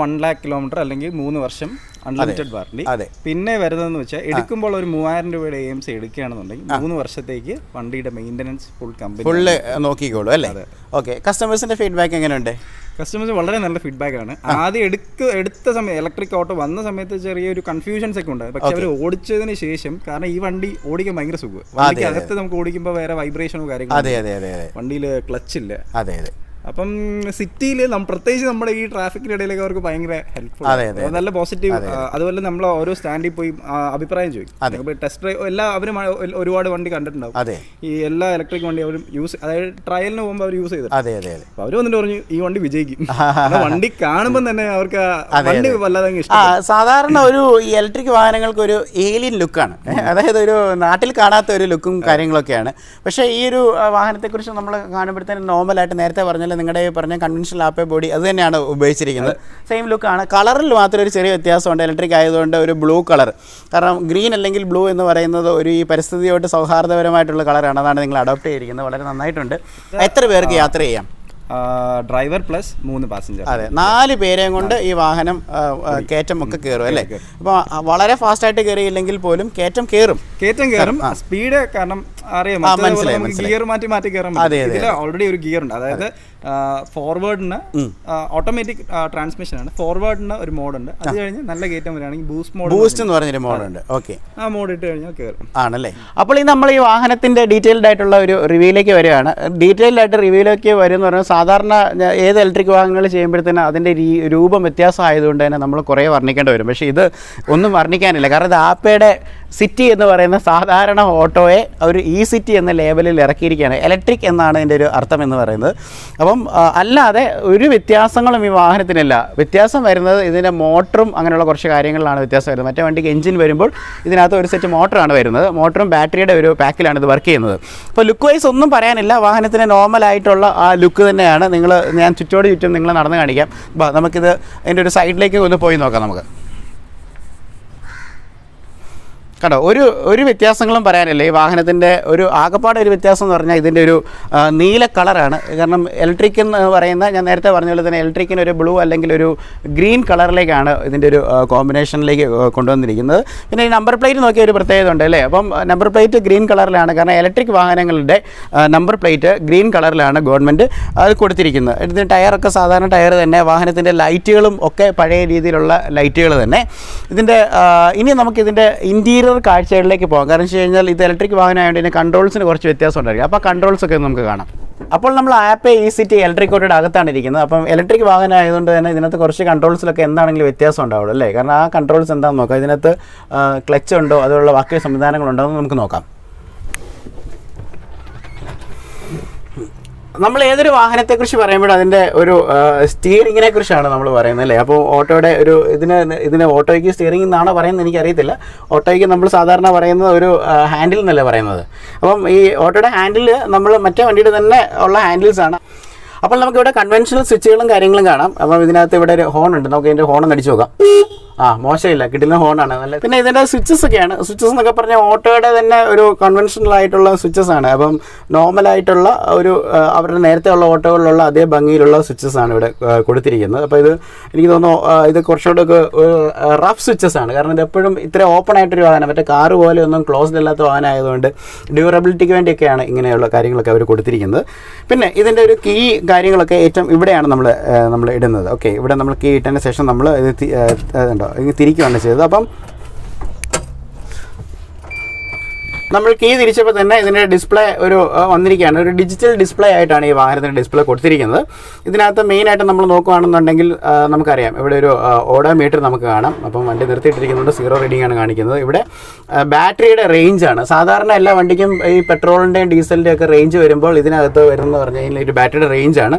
1 lakh കിലോമീറ്റർ അല്ലെങ്കിൽ 3 വർഷം അൺലിമിറ്റഡ് വാറണ്ടി. പിന്നെ വരുന്നതെന്ന് വെച്ചാൽ എടുക്കുമ്പോൾ ഒരു 3,000 രൂപയുടെ AMC എടുക്കുകയാണെന്നുണ്ടെങ്കിൽ 3 വർഷത്തേക്ക് വണ്ടിയുടെ മെയിൻ്റനൻസ് ഫുള്ള് നോക്കിക്കോളൂ അല്ലേ? ഓക്കെ, കസ്റ്റമേഴ്സിന്റെ ഫീഡ്ബാക്ക് എങ്ങനെയുണ്ട്? കസ്റ്റമേഴ്സ് വളരെ നല്ല ഫീഡ്ബാക്ക് ആണ്. ആദ്യം എടുത്ത സമയം ഇലക്ട്രിക് ഓട്ടോ വന്ന സമയത്ത് ചെറിയൊരു കൺഫ്യൂഷൻസ് ഒക്കെ ഉണ്ട്. പക്ഷെ അവർ ഓടിച്ചതിന് ശേഷം, കാരണം ഈ വണ്ടി ഓടിക്കാൻ ഭയങ്കര സുഖം. വണ്ടിക്ക് അകത്ത് നമുക്ക് ഓടിക്കുമ്പോൾ വേറെ വൈബ്രേഷനോ കാര്യങ്ങളോ, വണ്ടിയിൽ ക്ലച്ച് ഇല്ല. അപ്പം സിറ്റിയിൽ പ്രത്യേകിച്ച് നമ്മുടെ ഈ ട്രാഫിക്കിന്റെ ഇടയിലൊക്കെ അവർക്ക് ഭയങ്കര ഹെൽപ്ഫുൾ, നല്ല പോസിറ്റീവ്. അതുപോലെ നമ്മൾ ഓരോ സ്റ്റാൻഡിൽ പോയി അഭിപ്രായം ചോദിക്കും. ടെസ്റ്റ് ഡ്രൈവ് എല്ലാം അവരും ഒരുപാട് വണ്ടി കണ്ടിട്ടുണ്ടാവും. ഈ എല്ലാ ഇലക്ട്രിക് വണ്ടി അവരും യൂസ്, അതായത് ട്രയലിന് പോകുമ്പോൾ അവർ യൂസ് ചെയ്തിട്ടുണ്ട്. അപ്പൊ അവർ വന്നിട്ട് പറഞ്ഞു ഈ വണ്ടി വിജയിക്കും. വണ്ടി കാണുമ്പോൾ തന്നെ അവർക്ക് വണ്ടി വല്ലാതെ ഇഷ്ടം. സാധാരണ ഒരു ഇലക്ട്രിക് വാഹനങ്ങൾക്ക് ഒരു ഏലിയൻ ലുക്കാണ്, അതായത് ഒരു നാട്ടിൽ കാണാത്ത ഒരു ലുക്കും കാര്യങ്ങളൊക്കെയാണ്. പക്ഷേ ഈ ഒരു വാഹനത്തെക്കുറിച്ച് നമ്മൾ കാണുമ്പോഴത്തേനും നോർമലായിട്ട് നേരത്തെ പറഞ്ഞാൽ നിങ്ങളുടെ പറഞ്ഞ കൺവെൻഷണൽ ആപ്പേ ബോഡി അത് തന്നെയാണ് ഉപയോഗിച്ചിരിക്കുന്നത്. സെയിം ലുക്കാണ്. കളറിൽ മാത്രം ഒരു ചെറിയ വ്യത്യാസമുണ്ട്. ഇലക്ട്രിക് ആയതുകൊണ്ട് ഒരു ബ്ലൂ കളർ, കാരണം ഗ്രീൻ അല്ലെങ്കിൽ ബ്ലൂ എന്ന് പറയുന്നത് ഒരു ഈ പരിസ്ഥിതിയോട്ട് സൗഹാർദ്ദപരമായിട്ടുള്ള കളറാണ്. അതാണ് നിങ്ങൾ അഡോപ്റ്റ് ചെയ്തിരിക്കുന്നത്. വളരെ നന്നായിട്ടുണ്ട്. എത്ര പേർക്ക് യാത്ര ചെയ്യാം? Driver plus 3 passenger. അതെ, 4 പേരെയും കൊണ്ട് ഈ വാഹനം കയറ്റം ഒക്കെ കയറും അല്ലേ? അപ്പോൾ വളരെ ഫാസ്റ്റ് ആയിട്ട് കയറിയില്ലെങ്കിൽ പോലും കയറ്റം കയറും. സ്പീഡ് കാരണം അറിയാം, ഗിയർ മാറ്റി കയറാൻ. ഇതിൽ ഓൾറെഡി ഒരു ഗിയർ ഉണ്ട്. അതായത് ഫോർവേഡിന് ഓട്ടോമാറ്റിക് ട്രാൻസ്മിഷൻ ആണ്. ഫോർവേഡിന് ഒരു മോഡുണ്ട്. അത് കഴിഞ്ഞ് നല്ല കയറ്റം വരികയാണെങ്കിൽ ബൂസ്റ്റ് എന്ന് പറഞ്ഞൊരു മോഡുണ്ട്. ഓക്കെ, ആ മോഡ് ഇട്ട് കഴിഞ്ഞാൽ കയറും ആണല്ലേ? അപ്പോൾ ഈ നമ്മൾ ഈ വാഹനത്തിന്റെ ഡീറ്റെയിൽഡ് ആയിട്ടുള്ള ഒരു റിവ്യൂയിലേക്ക് വരികയാണ്. ഡീറ്റെയിൽഡ് ആയിട്ട് റിവ്യൂയിലേക്ക് വരുമെന്ന് പറഞ്ഞാൽ സാധാരണ ഏത് ഇലക്ട്രിക് വാഹനങ്ങൾ ചെയ്യുമ്പോഴത്തേനും അതിൻ്റെ രൂപം വ്യത്യാസം ആയതുകൊണ്ട് തന്നെ നമ്മൾ കുറേ വർണ്ണിക്കേണ്ടി വരും. പക്ഷേ ഇത് ഒന്നും വർണ്ണിക്കാനില്ല. കാരണം ഇത് ആപ്പയുടെ സിറ്റി എന്ന് പറയുന്ന സാധാരണ ഓട്ടോയെ ഒരു സിറ്റി എന്ന ലേബലിൽ ഇറക്കിയിരിക്കുകയാണ്. ഇലക്ട്രിക് എന്നാണ് ഇതിൻ്റെ ഒരു അർത്ഥം എന്ന് പറയുന്നത്. അപ്പം അല്ലാതെ ഒരു വ്യത്യാസങ്ങളും ഈ വാഹനത്തിനില്ല. വ്യത്യാസം വരുന്നത് ഇതിൻ്റെ മോട്ടറും അങ്ങനെയുള്ള കുറച്ച് കാര്യങ്ങളിലാണ് വ്യത്യാസം വരുന്നത്. മറ്റേ വണ്ടിക്ക് എഞ്ചിൻ വരുമ്പോൾ ഇതിനകത്ത് ഒരു സെറ്റ് മോട്ടറാണ് വരുന്നത്. മോട്ടറും ബാറ്ററിയുടെ ഒരു പാക്കിലാണ് ഇത് വർക്ക് ചെയ്യുന്നത്. അപ്പോൾ ലുക്ക് വൈസ് ഒന്നും പറയാനില്ല. വാഹനത്തിന് നോർമലായിട്ടുള്ള ആ ലുക്ക് തന്നെയാണ്. ഞാൻ ചുറ്റോട് ചുറ്റും നിങ്ങൾ നടന്ന് കാണിക്കാം. നമുക്കിത് അതിൻ്റെ ഒരു സൈഡിലേക്ക് ഒന്ന് പോയി നോക്കാം. നമുക്ക് കേട്ടോ. ഒരു വ്യത്യാസങ്ങളും പറയാനില്ല ഈ വാഹനത്തിൻ്റെ ഒരു ആകപ്പാടെ ഒരു വ്യത്യാസം എന്ന് പറഞ്ഞാൽ ഇതിൻ്റെ ഒരു നീല കളറാണ്. കാരണം ഇലക്ട്രിക് എന്ന് പറയുന്ന ഞാൻ നേരത്തെ പറഞ്ഞ പോലെ തന്നെ ഇലക്ട്രിക്കിന് ഒരു ബ്ലൂ അല്ലെങ്കിൽ ഒരു ഗ്രീൻ കളറിലേക്കാണ് ഇതിൻ്റെ ഒരു കോമ്പിനേഷനിലേക്ക് കൊണ്ടുവന്നിരിക്കുന്നത്. പിന്നെ ഈ നമ്പർ പ്ലേറ്റ് നോക്കിയ ഒരു പ്രത്യേകത ഉണ്ട് അല്ലേ. അപ്പം നമ്പർ പ്ലേറ്റ് ഗ്രീൻ കളറിലാണ്. കാരണം ഇലക്ട്രിക് വാഹനങ്ങളുടെ നമ്പർ പ്ലേറ്റ് ഗ്രീൻ കളറിലാണ് ഗവൺമെൻറ് അത് കൊടുത്തിരിക്കുന്നത്. ഇതിന് ടയറൊക്കെ സാധാരണ ടയർ തന്നെ. വാഹനത്തിൻ്റെ ലൈറ്റുകളും ഒക്കെ പഴയ രീതിയിലുള്ള ലൈറ്റുകൾ തന്നെ. ഇതിൻ്റെ ഇനി നമുക്കിതിൻ്റെ ഇൻറ്റീരിയർ കാഴ്ചകളിലേക്ക് പോകാം. കാരണം വെച്ച് കഴിഞ്ഞാൽ ഇത് ഇലക്ട്രിക് വാഹനമായതുകൊണ്ട് ഇതിന് കൺട്രോൾസിന് കുറച്ച് വ്യത്യാസം ഉണ്ടായിരിക്കും. അപ്പോൾ കൺട്രോൾസൊക്കെ നമുക്ക് കാണാം. അപ്പോൾ നമ്മൾ ആപ്പ് E-City ഇലക്ട്രിക് ഓട്ടോയുടെ അകത്താണ് ഇരിക്കുന്നത്. അപ്പം ഇലക്ട്രിക് വാഹനം ആയതുകൊണ്ട് തന്നെ ഇതിനകത്ത് കുറച്ച് കൺട്രോൾസിലൊക്കെ എന്താണെങ്കിലും വ്യത്യാസം ഉണ്ടാവുള്ളൂ അല്ലേ. കാരണം ആ കൺട്രോൾസ് എന്താണെന്ന് നോക്കാം. ഇതിനകത്ത് ക്ലച്ച് ഉണ്ടോ അതുള്ള ബാക്കി സംവിധാനങ്ങളുണ്ടോ എന്ന് നമുക്ക് നോക്കാം. നമ്മൾ ഏതൊരു വാഹനത്തെക്കുറിച്ച് പറയുമ്പോഴും അതിൻ്റെ ഒരു സ്റ്റിയറിങ്ങിനെ കുറിച്ചാണ് നമ്മൾ പറയുന്നത് അല്ലേ. അപ്പോൾ ഓട്ടോയുടെ ഒരു ഇതിന് ഓട്ടോയ്ക്ക് സ്റ്റിയറിംഗ് എന്നാണോ പറയുന്നത് എനിക്കറിയത്തില്ല. ഓട്ടോയ്ക്ക് നമ്മൾ സാധാരണ പറയുന്നത് ഒരു ഹാൻഡിൽ എന്നല്ലേ പറയുന്നത്. അപ്പം ഈ ഓട്ടോയുടെ ഹാൻഡിൽ നമ്മൾ മറ്റേ വണ്ടിയുടെ തന്നെ ഉള്ള ഹാൻഡിൽസാണ്. അപ്പോൾ നമുക്കിവിടെ കൺവെൻഷണൽ സ്വിച്ചുകളും കാര്യങ്ങളും കാണാം. അപ്പം ഇതിനകത്ത് ഇവിടെ ഒരു ഹോൺ ഉണ്ട്. നമുക്ക് ഇതിൻ്റെ ഹോൺ ഒന്ന് അടിച്ചു നോക്കാം. മോശമില്ല, കിട്ടുന്ന ഹോണാണ് നല്ല. പിന്നെ ഇതിൻ്റെ സ്വിച്ചസ് ഒക്കെയാണ്. സ്വിച്ചസ് എന്നൊക്കെ പറഞ്ഞാൽ ഓട്ടോയുടെ തന്നെ ഒരു കൺവെൻഷണൽ ആയിട്ടുള്ള സ്വിച്ചസ് ആണ്. അപ്പം നോർമലായിട്ടുള്ള ഒരു അവരുടെ നേരത്തെ ഉള്ള ഓട്ടോകളിലുള്ള അതേ ഭംഗിയിലുള്ള സ്വിച്ചസ് ആണ് ഇവിടെ കൊടുത്തിരിക്കുന്നത്. അപ്പോൾ ഇത് എനിക്ക് തോന്നുന്നു ഇത് കുറച്ചുകൂടെ റഫ് സ്വിച്ചസ് ആണ്. കാരണം ഇത് എപ്പോഴും ഇത്ര ഓപ്പൺ ആയിട്ടൊരു വാഹനം, മറ്റേ കാറ് പോലെ ഒന്നും ക്ലോസ്ഡ് അല്ലാത്ത വാഹനം ആയതുകൊണ്ട് ഡ്യൂറബിലിറ്റിക്ക് വേണ്ടിയൊക്കെയാണ് ഇങ്ങനെയുള്ള കാര്യങ്ങളൊക്കെ അവർ കൊടുത്തിരിക്കുന്നത്. പിന്നെ ഇതിൻ്റെ ഒരു കീ കാര്യങ്ങളൊക്കെ ഏറ്റവും ഇവിടെയാണ് നമ്മൾ ഇടുന്നത്. ഓക്കെ, ഇവിടെ നമ്മൾ കീ ഇട്ടതിന് ശേഷം നമ്മൾ ഇത് തിരിക്കുകയാണ് ചെയ്തത്. അപ്പം നമ്മൾ കീ തിരിച്ചപ്പോൾ തന്നെ ഇതിൻ്റെ ഡിസ്പ്ലേ ഒരു വന്നിരിക്കുകയാണ്. ഒരു ഡിജിറ്റൽ ഡിസ്പ്ലേ ആയിട്ടാണ് ഈ വാഹനത്തിൻ്റെ ഡിസ്പ്ലേ കൊടുത്തിരിക്കുന്നത്. ഇതിനകത്ത് മെയിനായിട്ട് നമ്മൾ നോക്കുകയാണെന്നുണ്ടെങ്കിൽ നമുക്കറിയാം ഇവിടെ ഒരു ഓഡോമീറ്റർ നമുക്ക് കാണാം. അപ്പം വണ്ടി നിർത്തിയിട്ടിരിക്കുന്നുണ്ട്, 0 റീഡിംഗ് ആണ് കാണിക്കുന്നത്. ഇവിടെ ബാറ്ററിയുടെ റേഞ്ചാണ്. സാധാരണ എല്ലാ വണ്ടിക്കും ഈ പെട്രോളിൻ്റെയും ഡീസലിൻ്റെയും ഒക്കെ റേഞ്ച് വരുമ്പോൾ ഇതിനകത്ത് വരുന്നത് പറഞ്ഞു കഴിഞ്ഞാൽ ഒരു ബാറ്ററിയുടെ റേഞ്ചാണ്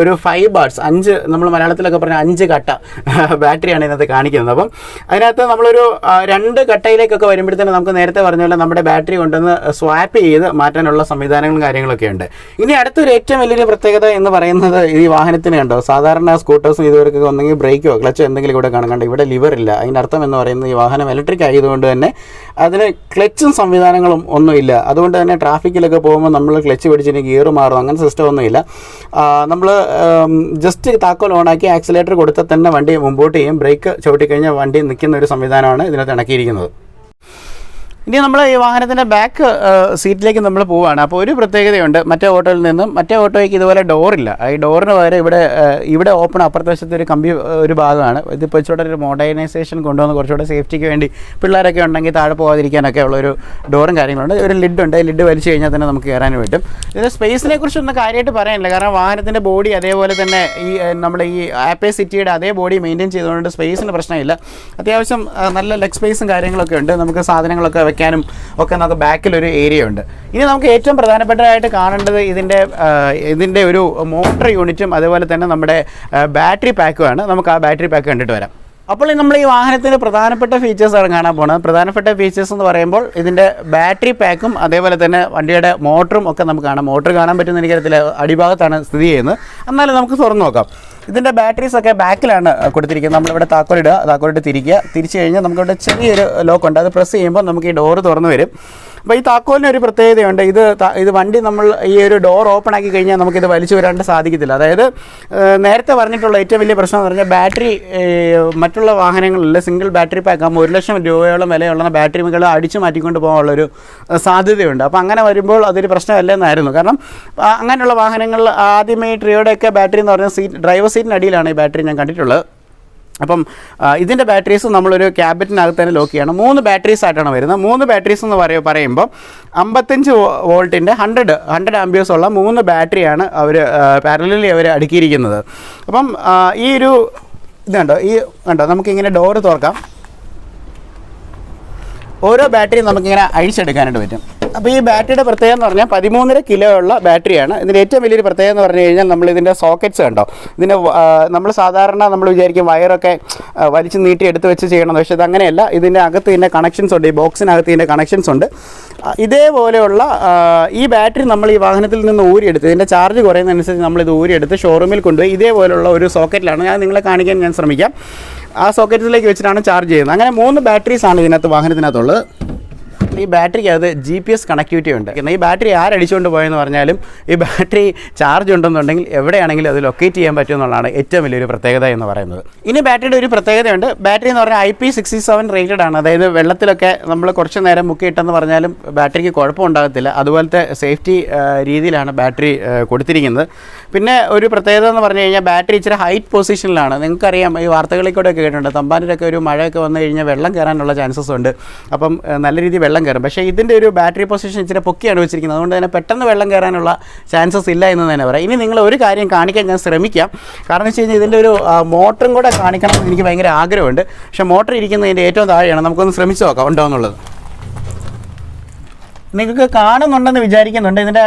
ഒരു 5 വാട്ട്സ്, 5 നമ്മൾ മലയാളത്തിലൊക്കെ പറഞ്ഞാൽ 5 കട്ട ബാറ്ററിയാണ് ഇതിനകത്ത് കാണിക്കുന്നത്. അപ്പം അതിനകത്ത് നമ്മളൊരു 2 കട്ടയിലേക്കൊക്കെ വരുമ്പോഴത്തേനും നമുക്ക് നേരത്തെ പറഞ്ഞ പോലെ നമ്മുടെ ബാറ്ററി കൊണ്ടുവന്ന് സ്വാപ്പ് ചെയ്ത് മാറ്റാനുള്ള സംവിധാനങ്ങളും കാര്യങ്ങളൊക്കെ ഉണ്ട്. ഇനി അടുത്തൊരു ഏറ്റവും വലിയൊരു പ്രത്യേകത എന്ന് പറയുന്നത് ഈ വാഹനത്തിന് കണ്ടോ, സാധാരണ സ്കൂട്ടേഴ്സും ഇതുവരെയൊക്കെ ഒന്നെങ്കിൽ ബ്രേക്കോ ക്ലച്ചോ എന്തെങ്കിലും ഇവിടെ കാണാൻ ഇവിടെ ലിവർ ഇല്ല. അതിൻ്റെ അർത്ഥം എന്ന് പറയുന്നത് ഈ വാഹനം ഇലക്ട്രിക് ആയതുകൊണ്ട് തന്നെ അതിന് ക്ലച്ചും സംവിധാനങ്ങളും ഒന്നുമില്ല. അതുകൊണ്ട് തന്നെ ട്രാഫിക്കിലൊക്കെ പോകുമ്പോൾ നമ്മൾ ക്ലച്ച് പിടിച്ചിട്ട് ഗിയർ മാറും, അങ്ങനെ സിസ്റ്റം ഒന്നുമില്ല. നമ്മൾ ജസ്റ്റ് താക്കോൽ ഓണാക്കി ആക്സിലേറ്റർ കൊടുത്താൽ തന്നെ വണ്ടി മുമ്പോട്ട് ചെയ്യും. ബ്രേക്ക് ചവിട്ടിക്കഴിഞ്ഞാൽ വണ്ടി നിൽക്കുന്ന ഒരു സംവിധാനമാണ് ഇതിനകത്ത് ഇണക്കിയിരിക്കുന്നത്. ഇനി നമ്മൾ ഈ വാഹനത്തിൻ്റെ ബാക്ക് സീറ്റിലേക്ക് നമ്മൾ പോവുകയാണ്. അപ്പോൾ ഒരു പ്രത്യേകതയുണ്ട് മറ്റേ ഓട്ടോയിൽ നിന്നും. മറ്റേ ഓട്ടോയ്ക്ക് ഇതുപോലെ ഡോറില്ല. ഈ ഡോറിന് പകരം ഇവിടെ ഓപ്പൺ അപ്പുറത്തെ വശത്ത് ഒരു കമ്പി ഒരു ഭാഗമാണ്. ഇതിപ്പോൾ ഇച്ചിരി ഒരു മോഡേണൈസേഷൻ കൊണ്ടുവന്ന് കുറച്ചുകൂടെ സേഫ്റ്റിക്ക് വേണ്ടി പിള്ളേരൊക്കെ ഉണ്ടെങ്കിൽ താഴെ പോകാതിരിക്കാനൊക്കെ ഉള്ളൊരു ഡോറും കാര്യങ്ങളുണ്ട്. ഒരു ലിഡുണ്ട്. ലിഡ് വലിച്ചു കഴിഞ്ഞാൽ തന്നെ നമുക്ക് കയറാനും പറ്റും. ഇതിൻ്റെ സ്പേസിനെ കുറിച്ചൊന്നും കാര്യമായിട്ട് പറയാനില്ല. കാരണം വാഹനത്തിൻ്റെ ബോഡി അതേപോലെ തന്നെ ഈ നമ്മുടെ ഈ E-Cityയുടെ അതേ ബോഡി മെയിൻറ്റെയിൻ ചെയ്തുകൊണ്ട് സ്പേസിന് പ്രശ്നമില്ല. അത്യാവശ്യം നല്ല ലെഗ് സ്പേസും കാര്യങ്ങളൊക്കെ ഉണ്ട്. നമുക്ക് സാധനങ്ങളൊക്കെ വെക്കാനും ഒക്കെ നമുക്ക് ബാക്കിലൊരു ഏരിയ ഉണ്ട്. ഇനി നമുക്ക് ഏറ്റവും പ്രധാനപ്പെട്ടതായിട്ട് കാണേണ്ടത് ഇതിൻ്റെ ഒരു മോട്ടർ യൂണിറ്റും അതുപോലെ തന്നെ നമ്മുടെ ബാറ്ററി പാക്കുമാണ്. നമുക്ക് ആ ബാറ്ററി പാക്ക് കണ്ടിട്ട് വരാം. അപ്പോൾ നമ്മൾ ഈ വാഹനത്തിൻ്റെ പ്രധാനപ്പെട്ട ഫീച്ചേഴ്സാണ് കാണാൻ പോകുന്നത്. പ്രധാനപ്പെട്ട ഫീച്ചേഴ്സ് എന്ന് പറയുമ്പോൾ ഇതിൻ്റെ ബാറ്ററി പാക്കും അതേപോലെ തന്നെ വണ്ടിയുടെ മോട്ടറും ഒക്കെ നമുക്ക് കാണാം. മോട്ടർ കാണാൻ പറ്റുന്ന എനിക്കറിയത്തില്ല, അടിഭാഗത്താണ് സ്ഥിതി ചെയ്യുന്നത്. എന്നാലും നമുക്ക് തുറന്നു നോക്കാം. ഇതിൻ്റെ ബാറ്ററീസൊക്കെ ബാക്കിലാണ് കൊടുത്തിരിക്കുന്നത്. നമ്മളിവിടെ താക്കോലിട്ട് തിരിച്ചു കഴിഞ്ഞാൽ നമുക്കിവിടെ ചെറിയൊരു ലോക്കുണ്ട്. അത് പ്രസ് ചെയ്യുമ്പോൾ നമുക്ക് ഈ ഡോറ് തുറന്നു വരും. അപ്പോൾ ഈ താക്കോലിന് ഒരു പ്രത്യേകതയുണ്ട്. ഇത് വണ്ടി നമ്മൾ ഈ ഒരു ഡോർ ഓപ്പൺ ആക്കി കഴിഞ്ഞാൽ നമുക്കിത് വലിച്ചു വരാണ്ട് സാധിക്കത്തില്ല. അതായത് നേരത്തെ പറഞ്ഞിട്ടുള്ള ഏറ്റവും വലിയ പ്രശ്നം എന്ന് പറഞ്ഞാൽ ബാറ്ററി മറ്റുള്ള വാഹനങ്ങളിൽ സിംഗിൾ ബാറ്ററി പാക്ക് ആകുമ്പോൾ 1 ലക്ഷം രൂപയോളം വിലയുള്ള ബാറ്ററികൾ അടിച്ചു മാറ്റിക്കൊണ്ട് പോകാനുള്ളൊരു സാധ്യതയുണ്ട്. അപ്പോൾ അങ്ങനെ വരുമ്പോൾ അതൊരു പ്രശ്നമല്ലെന്നായിരുന്നു. കാരണം അങ്ങനെയുള്ള വാഹനങ്ങൾ ആദ്യമേ ട്രിയോടെയൊക്കെ ബാറ്ററി എന്ന് പറഞ്ഞാൽ ഡ്രൈവർ സീറ്റിനടിയിലാണ് ഈ ബാറ്ററി ഞാൻ കണ്ടിട്ടുള്ളത്. അപ്പം ഇതിൻ്റെ ബാറ്ററീസ് നമ്മളൊരു ക്യാബിനകത്ത് തന്നെ ലോക്ക് ചെയ്യണം. 3 ബാറ്ററീസ് ആയിട്ടാണ് വരുന്നത്. 3 ബാറ്ററീസ് എന്ന് പറയുമ്പോൾ 55 വോൾട്ടിൻ്റെ 100 ആംബിയേഴ്സ് ഉള്ള 3 ബാറ്ററിയാണ് പാരലലി അവർ അടുക്കിയിരിക്കുന്നത്. അപ്പം ഈ ഒരു കണ്ടോ നമുക്കിങ്ങനെ ഡോറ് തുറക്കാം. ഓരോ ബാറ്ററിയും നമുക്കിങ്ങനെ അഴിച്ചെടുക്കാനായിട്ട് പറ്റും. അപ്പോൾ ഈ ബാറ്ററിയുടെ പ്രത്യേകത എന്ന് പറഞ്ഞാൽ 13.5 കിലോ ഉള്ള ബാറ്ററിയാണ്. ഇതിൻ്റെ ഏറ്റവും വലിയൊരു പ്രത്യേകത എന്ന് പറഞ്ഞു കഴിഞ്ഞാൽ നമ്മൾ ഇതിൻ്റെ സോക്കറ്റ്സ് കണ്ടോ, ഇതിൻ്റെ നമ്മൾ സാധാരണ നമ്മൾ വിചാരിക്കും വയറൊക്കെ വലിച്ച് നീട്ടി എടുത്ത് വെച്ച് ചെയ്യണമെന്ന്. പക്ഷേ ഇത് അങ്ങനെയല്ല. ഇതിൻ്റെ അകത്ത് ഇതിൻ്റെ കണക്ഷൻസ് ഉണ്ട്, ഈ ബോക്സിനകത്ത് ഇതിൻ്റെ കണക്ഷൻസ് ഉണ്ട്. ഇതേപോലെയുള്ള ഈ ബാറ്ററി നമ്മൾ ഈ വാഹനത്തിൽ നിന്ന് ഊരിയെടുത്ത് ഇതിൻ്റെ ചാർജ് കുറയുന്നതനുസരിച്ച് നമ്മളിത് ഊരിയെടുത്ത് ഷോറൂമിൽ കൊണ്ടുപോയി ഇതേപോലുള്ള ഒരു സോക്കറ്റിലാണ് ഞാൻ നിങ്ങളെ കാണിക്കാൻ ഞാൻ ശ്രമിക്കാം. ആ സോക്കറ്റിലേക്ക് വെച്ചിട്ടാണ് ചാർജ് ചെയ്യുന്നത്. അങ്ങനെ 3 ബാറ്ററീസാണ് ഇതിനകത്ത് വാഹനത്തിനകത്തുള്ളത്. ഈ ബാറ്ററിക്ക് അത് GPS കണക്ടിവിറ്റി ഉണ്ട്. ഈ ബാറ്ററി ആരടിച്ചുകൊണ്ട് പോയെന്ന് പറഞ്ഞാലും ഈ ബാറ്ററി ചാർജ് ഉണ്ടെന്നുണ്ടെങ്കിൽ എവിടെയാണെങ്കിലും അത് ലൊക്കേറ്റ് ചെയ്യാൻ പറ്റുമെന്നുള്ളതാണ് ഏറ്റവും വലിയൊരു പ്രത്യേകത എന്ന് പറയുന്നത്. ഇനി ബാറ്ററിയുടെ ഒരു പ്രത്യേകതയുണ്ട്. ബാറ്ററി എന്ന് പറഞ്ഞാൽ IP67 റേറ്റഡ് ആണ്. അതായത് വെള്ളത്തിലൊക്കെ നമ്മൾ കുറച്ച് നേരം മുക്കിയിട്ടെന്ന് പറഞ്ഞാലും ബാറ്ററിക്ക് കുഴപ്പമുണ്ടാകത്തില്ല. അതുപോലത്തെ സേഫ്റ്റി രീതിയിലാണ് ബാറ്ററി കൊടുത്തിരിക്കുന്നത്. പിന്നെ ഒരു പ്രത്യേകത എന്ന് പറഞ്ഞു കഴിഞ്ഞാൽ ബാറ്ററി ഇച്ചിരി ഹൈറ്റ് പൊസിഷനിലാണ്. നിങ്ങൾക്കറിയാം, ഈ വാർത്തകളിൽ കൂടെ ഒക്കെ കേട്ടിട്ടുണ്ട്, തമ്പാനൂരൊക്കെ ഒരു മഴയൊക്കെ വന്നു കഴിഞ്ഞാൽ വെള്ളം കയറാനുള്ള ചാൻസസ് ഉണ്ട്. അപ്പം നല്ല രീതിയിൽ വെള്ളം കയറും. പക്ഷേ ഇതിൻ്റെ ഒരു ബാറ്ററി പൊസിഷൻ ഇച്ചിരി പൊക്കിയാണ് വെച്ചിരിക്കുന്നത്. അതുകൊണ്ട് തന്നെ പെട്ടെന്ന് വെള്ളം കയറാനുള്ള ചാൻസസ് ഇല്ല എന്ന് തന്നെ പറയാം. ഇനി നിങ്ങൾ ഒരു കാര്യം കാണിക്കാൻ ഞാൻ ശ്രമിക്കാം. കാരണം എന്ന് വെച്ച് കഴിഞ്ഞാൽ ഇതിൻ്റെ ഒരു മോട്ടറും കൂടെ കാണിക്കണം എന്ന് എനിക്ക് ഭയങ്കര ആഗ്രഹമുണ്ട്. പക്ഷേ മോട്ടർ ഇരിക്കുന്നതിൻ്റെ ഏറ്റവും താഴെയാണ്. നമുക്കൊന്ന് ശ്രമിച്ച് നോക്കാം ഉണ്ടോ എന്നുള്ളത്. നിങ്ങൾക്ക് കാണുന്നുണ്ടെന്ന് വിചാരിക്കുന്നുണ്ട്. ഇതിൻ്റെ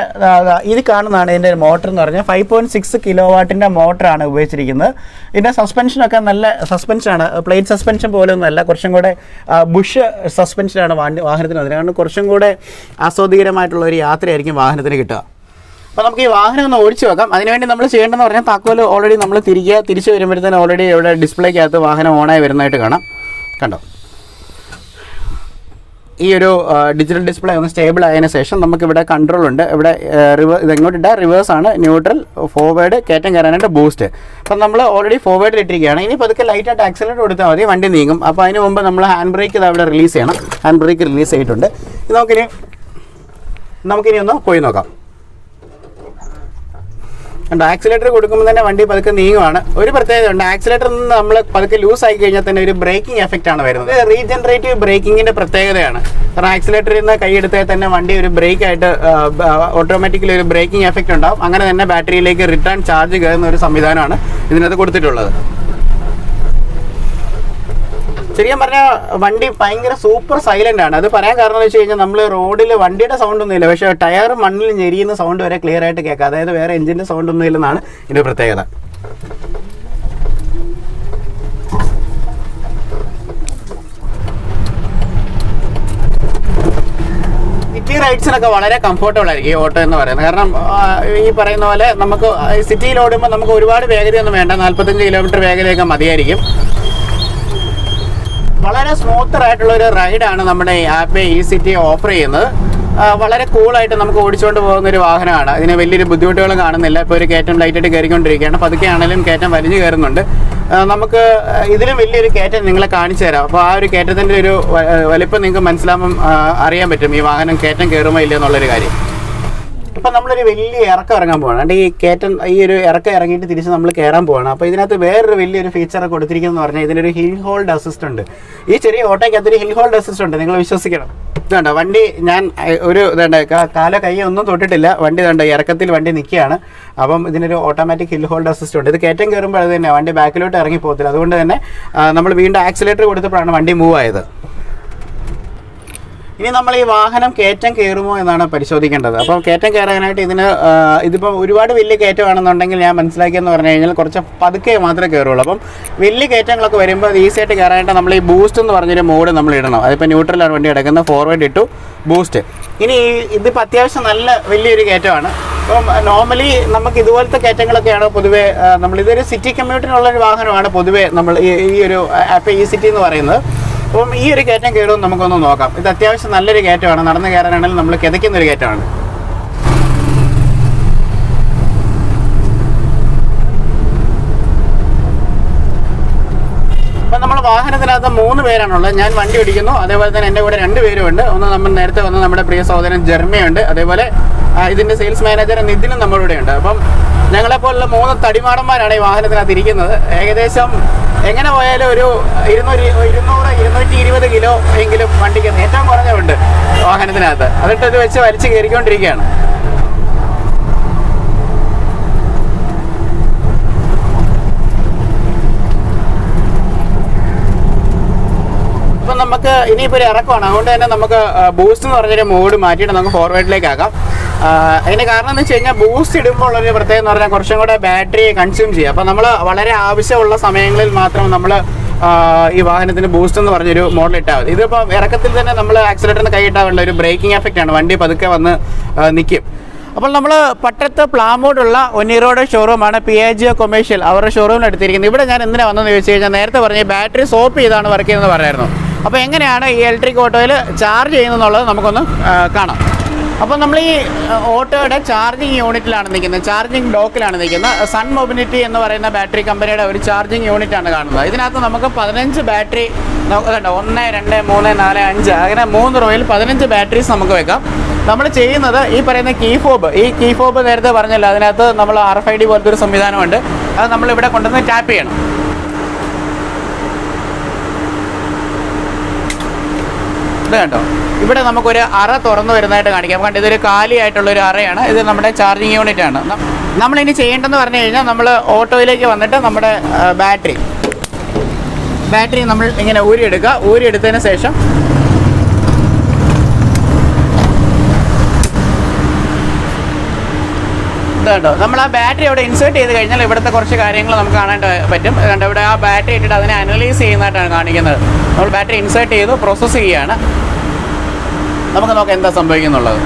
ഇത് കാണുന്നതാണ് ഇതിൻ്റെ മോട്ടർ എന്ന് പറഞ്ഞാൽ 5.6 കിലോ വാട്ടിൻ്റെ മോട്ടറാണ് ഉപയോഗിച്ചിരിക്കുന്നത്. ഇതിൻ്റെ സസ്പെൻഷനൊക്കെ നല്ല സസ്പെൻഷനാണ്. പ്ലേറ്റ് സസ്പെൻഷൻ പോലൊന്നുമല്ല, കുറച്ചും കൂടെ ബുഷ് സസ്പെൻഷനാണ് വാഹനത്തിന്. അതിനാണ് കുറച്ചും കൂടെ ആസ്വാദികരമായിട്ടുള്ള ഒരു യാത്രയായിരിക്കും വാഹനത്തിന് കിട്ടുക. അപ്പോൾ നമുക്ക് ഈ വാഹനം ഒന്ന് ഓടിച്ചു വെക്കാം. അതിനുവേണ്ടി നമ്മൾ ചെയ്യേണ്ടതെന്ന് പറഞ്ഞാൽ താക്കോൽ ഓൾറെഡി നമ്മൾ തിരിച്ച് വരുമ്പോഴത്തേന് ഓൾറെഡി ഇവിടെ ഡിസ്പ്ലേക്കകത്ത് വാഹനം ഓണായി വരുന്നതായിട്ട് കാണാം. കണ്ടോ, ഈ ഒരു ഡിജിറ്റൽ ഡിസ്പ്ലേ ഒന്ന് സ്റ്റേബിൾ ആയതിനു ശേഷം നമുക്കിവിടെ കൺട്രോൾ ഉണ്ട്. ഇവിടെ ഇതെങ്ങോട്ടിട്ട റിവേഴ്സാണ്, ന്യൂട്രൽ, ഫോർവേഡ്, കയറ്റം കയറാനായിട്ട് ബൂസ്റ്റ്. അപ്പം നമ്മൾ ഓൾറെഡി ഫോർവേഡിൽ ഇട്ടിരിക്കുകയാണ്. ഇനി പതുക്കെ ലൈറ്റായിട്ട് ആക്സിലേറ്റർ കൊടുത്താൽ മതി, വണ്ടി നീങ്ങും. അപ്പോൾ അതിന് മുമ്പ് നമ്മൾ ഹാൻഡ് ബ്രേക്ക് ഇത് അവിടെ റിലീസ് ചെയ്യണം. ഹാൻഡ് ബ്രേക്ക് റിലീസ് ചെയ്തിട്ടുണ്ട്. നമുക്കിനി ഒന്ന് പോയി നോക്കാം. ഉണ്ട്, ആക്സിലേറ്റർ കൊടുക്കുമ്പോൾ തന്നെ വണ്ടി പതുക്കെ നീങ്ങുവാണ്. ഒരു പ്രത്യേകത ഉണ്ട്, ആക്സിലേറ്റർ നിന്ന് നമ്മൾ പതുക്കെ ലൂസ് ആയി കഴിഞ്ഞാൽ തന്നെ ഒരു ബ്രേക്കിംഗ് എഫക്റ്റ് ആണ് വരുന്നത്. റീജനറേറ്റീവ് ബ്രേക്കിങ്ങിന്റെ പ്രത്യേകതയാണ്. കാരണം ആക്സിലേറ്ററിൽ നിന്ന് കൈയെടുത്താൽ തന്നെ വണ്ടി ഒരു ബ്രേക്ക് ആയിട്ട് ഓട്ടോമാറ്റിക്കലി ഒരു ബ്രേക്കിംഗ് എഫക്റ്റ് ഉണ്ടാവും. അങ്ങനെ തന്നെ ബാറ്ററിയിലേക്ക് റിട്ടേൺ ചാർജ് കയറുന്ന ഒരു സംവിധാനമാണ് ഇതിനകത്ത് കൊടുത്തിട്ടുള്ളത്. ശരിക്കും പറഞ്ഞാൽ വണ്ടി ഭയങ്കര സൂപ്പർ സൈലൻ്റ് ആണ്. അത് പറയാൻ കാരണം എന്ന് വെച്ച് കഴിഞ്ഞാൽ നമ്മൾ റോഡിൽ വണ്ടിയുടെ സൗണ്ട് ഒന്നുമില്ല, പക്ഷേ ടയർ മണ്ണിൽ ഞെരിയുന്ന സൗണ്ട് വരെ ക്ലിയർ ആയിട്ട് കേൾക്കാം. അതായത് വേറെ എഞ്ചിൻ്റെ സൗണ്ട് ഒന്നും ഇല്ലെന്നാണ് ഇതിൻ്റെ പ്രത്യേകത. സിറ്റി റൈഡ്സിനൊക്കെ വളരെ കംഫർട്ടബിൾ ആയിരിക്കും ഈ ഓട്ടോ എന്ന് പറയുന്നത്. കാരണം ഈ പറയുന്ന പോലെ നമുക്ക് സിറ്റിയിൽ ഓടുമ്പോൾ നമുക്ക് ഒരുപാട് വേഗതയൊന്നും വേണ്ട, 45 കിലോമീറ്റർ വേഗതയൊക്കെ മതിയായിരിക്കും. വളരെ സ്മൂത്തറായിട്ടുള്ള ഒരു റൈഡാണ് നമ്മുടെ ആപ്പ് ഈ സിറ്റി ഓഫർ ചെയ്യുന്നത്. വളരെ കൂളായിട്ട് നമുക്ക് ഓടിച്ചുകൊണ്ട് പോകുന്ന ഒരു വാഹനമാണ്. ഇതിന് വലിയൊരു ബുദ്ധിമുട്ടുകളും കാണുന്നില്ല. ഇപ്പോൾ ഒരു കയറ്റം ലൈറ്റായിട്ട് കയറിക്കൊണ്ടിരിക്കുകയാണ്. പതുക്കെ ആണെങ്കിലും കയറ്റം വലിഞ്ഞു കയറുന്നുണ്ട്. നമുക്ക് ഇതിലും വലിയൊരു കയറ്റം നിങ്ങളെ കാണിച്ചു തരാം. അപ്പോൾ ആ ഒരു കയറ്റത്തിൻ്റെ ഒരു വലിപ്പം നിങ്ങൾക്ക് മനസ്സിലാകുമ്പം അറിയാൻ പറ്റും ഈ വാഹനം കയറ്റം കയറുമോ ഇല്ല എന്നുള്ളൊരു കാര്യം. ഇപ്പം നമ്മളൊരു വലിയ ഇറക്കം ഇറങ്ങാൻ പോവാണ്. അതുകൊണ്ട് ഈ കയറ്റം ഈ ഒരു ഇറക്കം ഇറങ്ങിയിട്ട് തിരിച്ച് നമ്മൾ കയറാൻ പോവാണ്. അപ്പോൾ ഇതിനകത്ത് വേറൊരു വലിയൊരു ഫീച്ചർ കൊടുത്തിരിക്കുന്നത് എന്ന് പറഞ്ഞാൽ ഇതിനൊരു ഹിൽ ഹോൾഡ് അസിസ്റ്റ് ഉണ്ട്. ഈ ചെറിയ ഓട്ടോയ്ക്കകത്തൊരു ഹിൽ ഹോൾഡ് അസിസ്റ്റ് ഉണ്ട്, നിങ്ങൾ വിശ്വസിക്കണം. ഇതുണ്ട് വണ്ടി, ഞാൻ ഒരു ഇതുണ്ട് കാല കൈ ഒന്നും തൊട്ടിട്ടില്ല, വണ്ടി ഇതുണ്ട് ഇറക്കത്തിൽ വണ്ടി നിൽക്കുകയാണ്. അപ്പം ഇതിനൊരു ഓട്ടോമാറ്റിക് ഹിൽ ഹോൾഡ് അസിസ്റ്റ് ഉണ്ട്. ഇത് കയറ്റം കയറുമ്പോൾ അത് തന്നെ വണ്ടി ബാക്കിലോട്ട് ഇറങ്ങി പോകത്തില്ല. അതുകൊണ്ട് തന്നെ നമ്മൾ വീണ്ടും ആക്സിലേറ്റർ കൊടുത്തപ്പോഴാണ് വണ്ടി മൂവ് ആയത്. ഇനി നമ്മൾ ഈ വാഹനം കയറ്റം കയറുമോ എന്നാണ് പരിശോധിക്കേണ്ടത്. അപ്പോൾ കയറ്റം കയറാനായിട്ട് ഇതിപ്പോൾ ഒരുപാട് വലിയ കയറ്റമാണെന്നുണ്ടെങ്കിൽ ഞാൻ മനസ്സിലാക്കിയെന്ന് പറഞ്ഞു കഴിഞ്ഞാൽ കുറച്ച് പതുക്കെ മാത്രമേ കയറുള്ളൂ. അപ്പം വലിയ കയറ്റങ്ങളൊക്കെ വരുമ്പോൾ അത് ഈസി ആയിട്ട് കയറാനായിട്ട് നമ്മൾ ഈ ബൂസ്റ്റ് എന്ന് പറഞ്ഞൊരു മോഡ് നമ്മൾ ഇടണം. അതിപ്പോൾ ന്യൂട്രലാണ് വണ്ടി കിടക്കുന്നത്, ഫോർവേഡ് ഇട്ടു, ബൂസ്റ്റ്. ഇനി ഇതിപ്പോൾ അത്യാവശ്യം നല്ല വലിയൊരു കയറ്റമാണ്. അപ്പം നോർമലി നമുക്ക് ഇതുപോലത്തെ കയറ്റങ്ങളൊക്കെയാണ് പൊതുവേ ഇതൊരു സിറ്റി കമ്മ്യൂട്ടിനുള്ളൊരു വാഹനമാണ് പൊതുവേ നമ്മൾ ഈ ഒരു ആപ്പ് ഈ സിറ്റി എന്ന് പറയുന്നത്. അപ്പം ഈ ഒരു കയറ്റം കയറുമെന്ന് നമുക്കൊന്ന് നോക്കാം. ഇത് അത്യാവശ്യം നല്ലൊരു കയറ്റമാണ്, നടന്ന് കയറാനാണെങ്കിലും നമ്മൾ കിതയ്ക്കുന്നൊരു കയറ്റമാണ്. അപ്പം നമ്മൾ വാഹനത്തിനകത്ത് 3 പേരാണുള്ളത്. ഞാൻ വണ്ടി ഓടിക്കുന്നു, അതേപോലെ തന്നെ എൻ്റെ കൂടെ 2 പേരുമുണ്ട്. ഒന്ന് നമ്മൾ നേരത്തെ വന്ന് നമ്മുടെ പ്രിയ സഹോദരൻ ജെർമയുണ്ട്, അതേപോലെ ഇതിൻ്റെ സെയിൽസ് മാനേജർ നിതിനും നമ്മുടെ കൂടെ ഉണ്ട്. അപ്പം ഞങ്ങളെപ്പോലുള്ള 3 തടിമാടന്മാരാണ് ഈ വാഹനത്തിനകത്ത് ഇരിക്കുന്നത്. ഏകദേശം എങ്ങനെ പോയാലും ഒരു 200-220 കിലോ എങ്കിലും വണ്ടിക്ക് ഏറ്റവും കുറഞ്ഞുണ്ട് വാഹനത്തിനകത്ത്. അതിട്ട് ഇത് വെച്ച് വലിച്ച് കയറിക്കൊണ്ടിരിക്കുകയാണ്. നമുക്ക് ഇനിയിപ്പോൾ ഒരു ഇറക്കമാണ്, അതുകൊണ്ട് തന്നെ നമുക്ക് ബൂസ്റ്റ് എന്ന് പറഞ്ഞൊരു മോഡ് മാറ്റിയിട്ട് നമുക്ക് ഫോർവേഡിലേക്ക് ആക്കാം. അതിന് കാരണം എന്ന് വെച്ച് കഴിഞ്ഞാൽ ബൂസ്റ്റ് ഇടുമ്പോൾ ഉള്ളൊരു പ്രത്യേകം എന്ന് പറഞ്ഞാൽ കുറച്ചും കൂടെ ബാറ്ററി കൺസ്യൂം ചെയ്യുക. അപ്പോൾ നമ്മൾ വളരെ ആവശ്യമുള്ള സമയങ്ങളിൽ മാത്രം നമ്മൾ ഈ വാഹനത്തിന് ബൂസ്റ്റ് എന്ന് പറഞ്ഞൊരു മോഡൽ ഇട്ടാൽ മതി. ഇതിപ്പോൾ ഇറക്കത്തിൽ തന്നെ നമ്മൾ ആക്സിലേറ്ററിന് കൈയിട്ടാനുള്ള ഒരു ബ്രേക്കിംഗ് എഫക്റ്റ് ആണ്, വണ്ടി പതുക്കെ വന്ന് നിൽക്കും. അപ്പോൾ നമ്മൾ പട്ടത്ത് പ്ലാമോഡുള്ള ഒനീറോയുടെ ഷോറൂമാണ് പിയാജിയോ കൊമേഴ്ഷ്യൽ അവരുടെ ഷോറൂമിൽ എടുത്തിരിക്കുന്നത്. ഇവിടെ ഞാൻ എന്തിനാണ് വന്നതെന്ന് ചോദിച്ചു കഴിഞ്ഞാൽ നേരത്തെ പറഞ്ഞ് ബാറ്ററി സോപ്പ് ചെയ്താണ് വർക്ക് ചെയ്യുന്നത് പറയായിരുന്നു. അപ്പോൾ എങ്ങനെയാണ് ഈ ഇലക്ട്രിക് ഓട്ടോയിൽ ചാർജ് ചെയ്യുന്നതെന്നുള്ളത് നമുക്കൊന്ന് കാണാം. അപ്പോൾ നമ്മൾ ഈ ഓട്ടോയുടെ ചാർജിങ് യൂണിറ്റിലാണ് നിൽക്കുന്നത്, ചാർജിങ് ഡോക്കിലാണ് നിൽക്കുന്നത്. സൺ മൊബിലിറ്റി എന്ന് പറയുന്ന ബാറ്ററി കമ്പനിയുടെ ഒരു ചാർജിങ് യൂണിറ്റാണ് കാണുന്നത്. ഇതിനകത്ത് നമുക്ക് 15 ബാറ്ററി, 1, 2, 3, 4, 5 അങ്ങനെ 3 റോയിൽ 15 ബാറ്ററീസ് നമുക്ക് വെക്കാം. നമ്മൾ ചെയ്യുന്നത് ഈ പറയുന്ന കീ ഫോബ് നേരത്തെ പറഞ്ഞല്ലോ, അതിനകത്ത് നമ്മൾ RFID പോലത്തെ ഒരു സംവിധാനമുണ്ട്. അത് നമ്മളിവിടെ കൊണ്ടുവന്ന് ടാപ്പ് ചെയ്യണം. ഇത് കണ്ടോ, ഇവിടെ നമുക്കൊരു അറ തുറന്നു വരുന്നതായിട്ട് കാണിക്കാം. കണ്ട് ഇതൊരു കാലിയായിട്ടുള്ളൊരു അറയാണ്. ഇത് നമ്മുടെ ചാർജിങ് യൂണിറ്റ് ആണ്. നമ്മളിനി ചെയ്യേണ്ടതെന്ന് പറഞ്ഞു കഴിഞ്ഞാൽ നമ്മൾ ഓട്ടോയിലേക്ക് വന്നിട്ട് നമ്മുടെ ബാറ്ററി നമ്മൾ ഇങ്ങനെ ഊരിയെടുത്തതിന് ശേഷം ഇതുണ്ടോ, നമ്മൾ ആ ബാറ്ററി അവിടെ ഇൻസേർട്ട് ചെയ്ത് കഴിഞ്ഞാൽ ഇവിടുത്തെ കുറച്ച് കാര്യങ്ങൾ നമുക്ക് കാണാൻ പറ്റും. അതുകൊണ്ട് ഇവിടെ ആ ബാറ്ററി ഇട്ടിട്ട് അതിനെ അനലൈസ് ചെയ്യുന്നതായിട്ടാണ് കാണിക്കുന്നത്. നമ്മൾ ബാറ്ററി ഇൻസേർട്ട് ചെയ്തു പ്രോസസ്സ് ചെയ്യുകയാണ്. നമുക്ക് നോക്കാം എന്താ സംഭവിക്കുന്നുള്ളത്.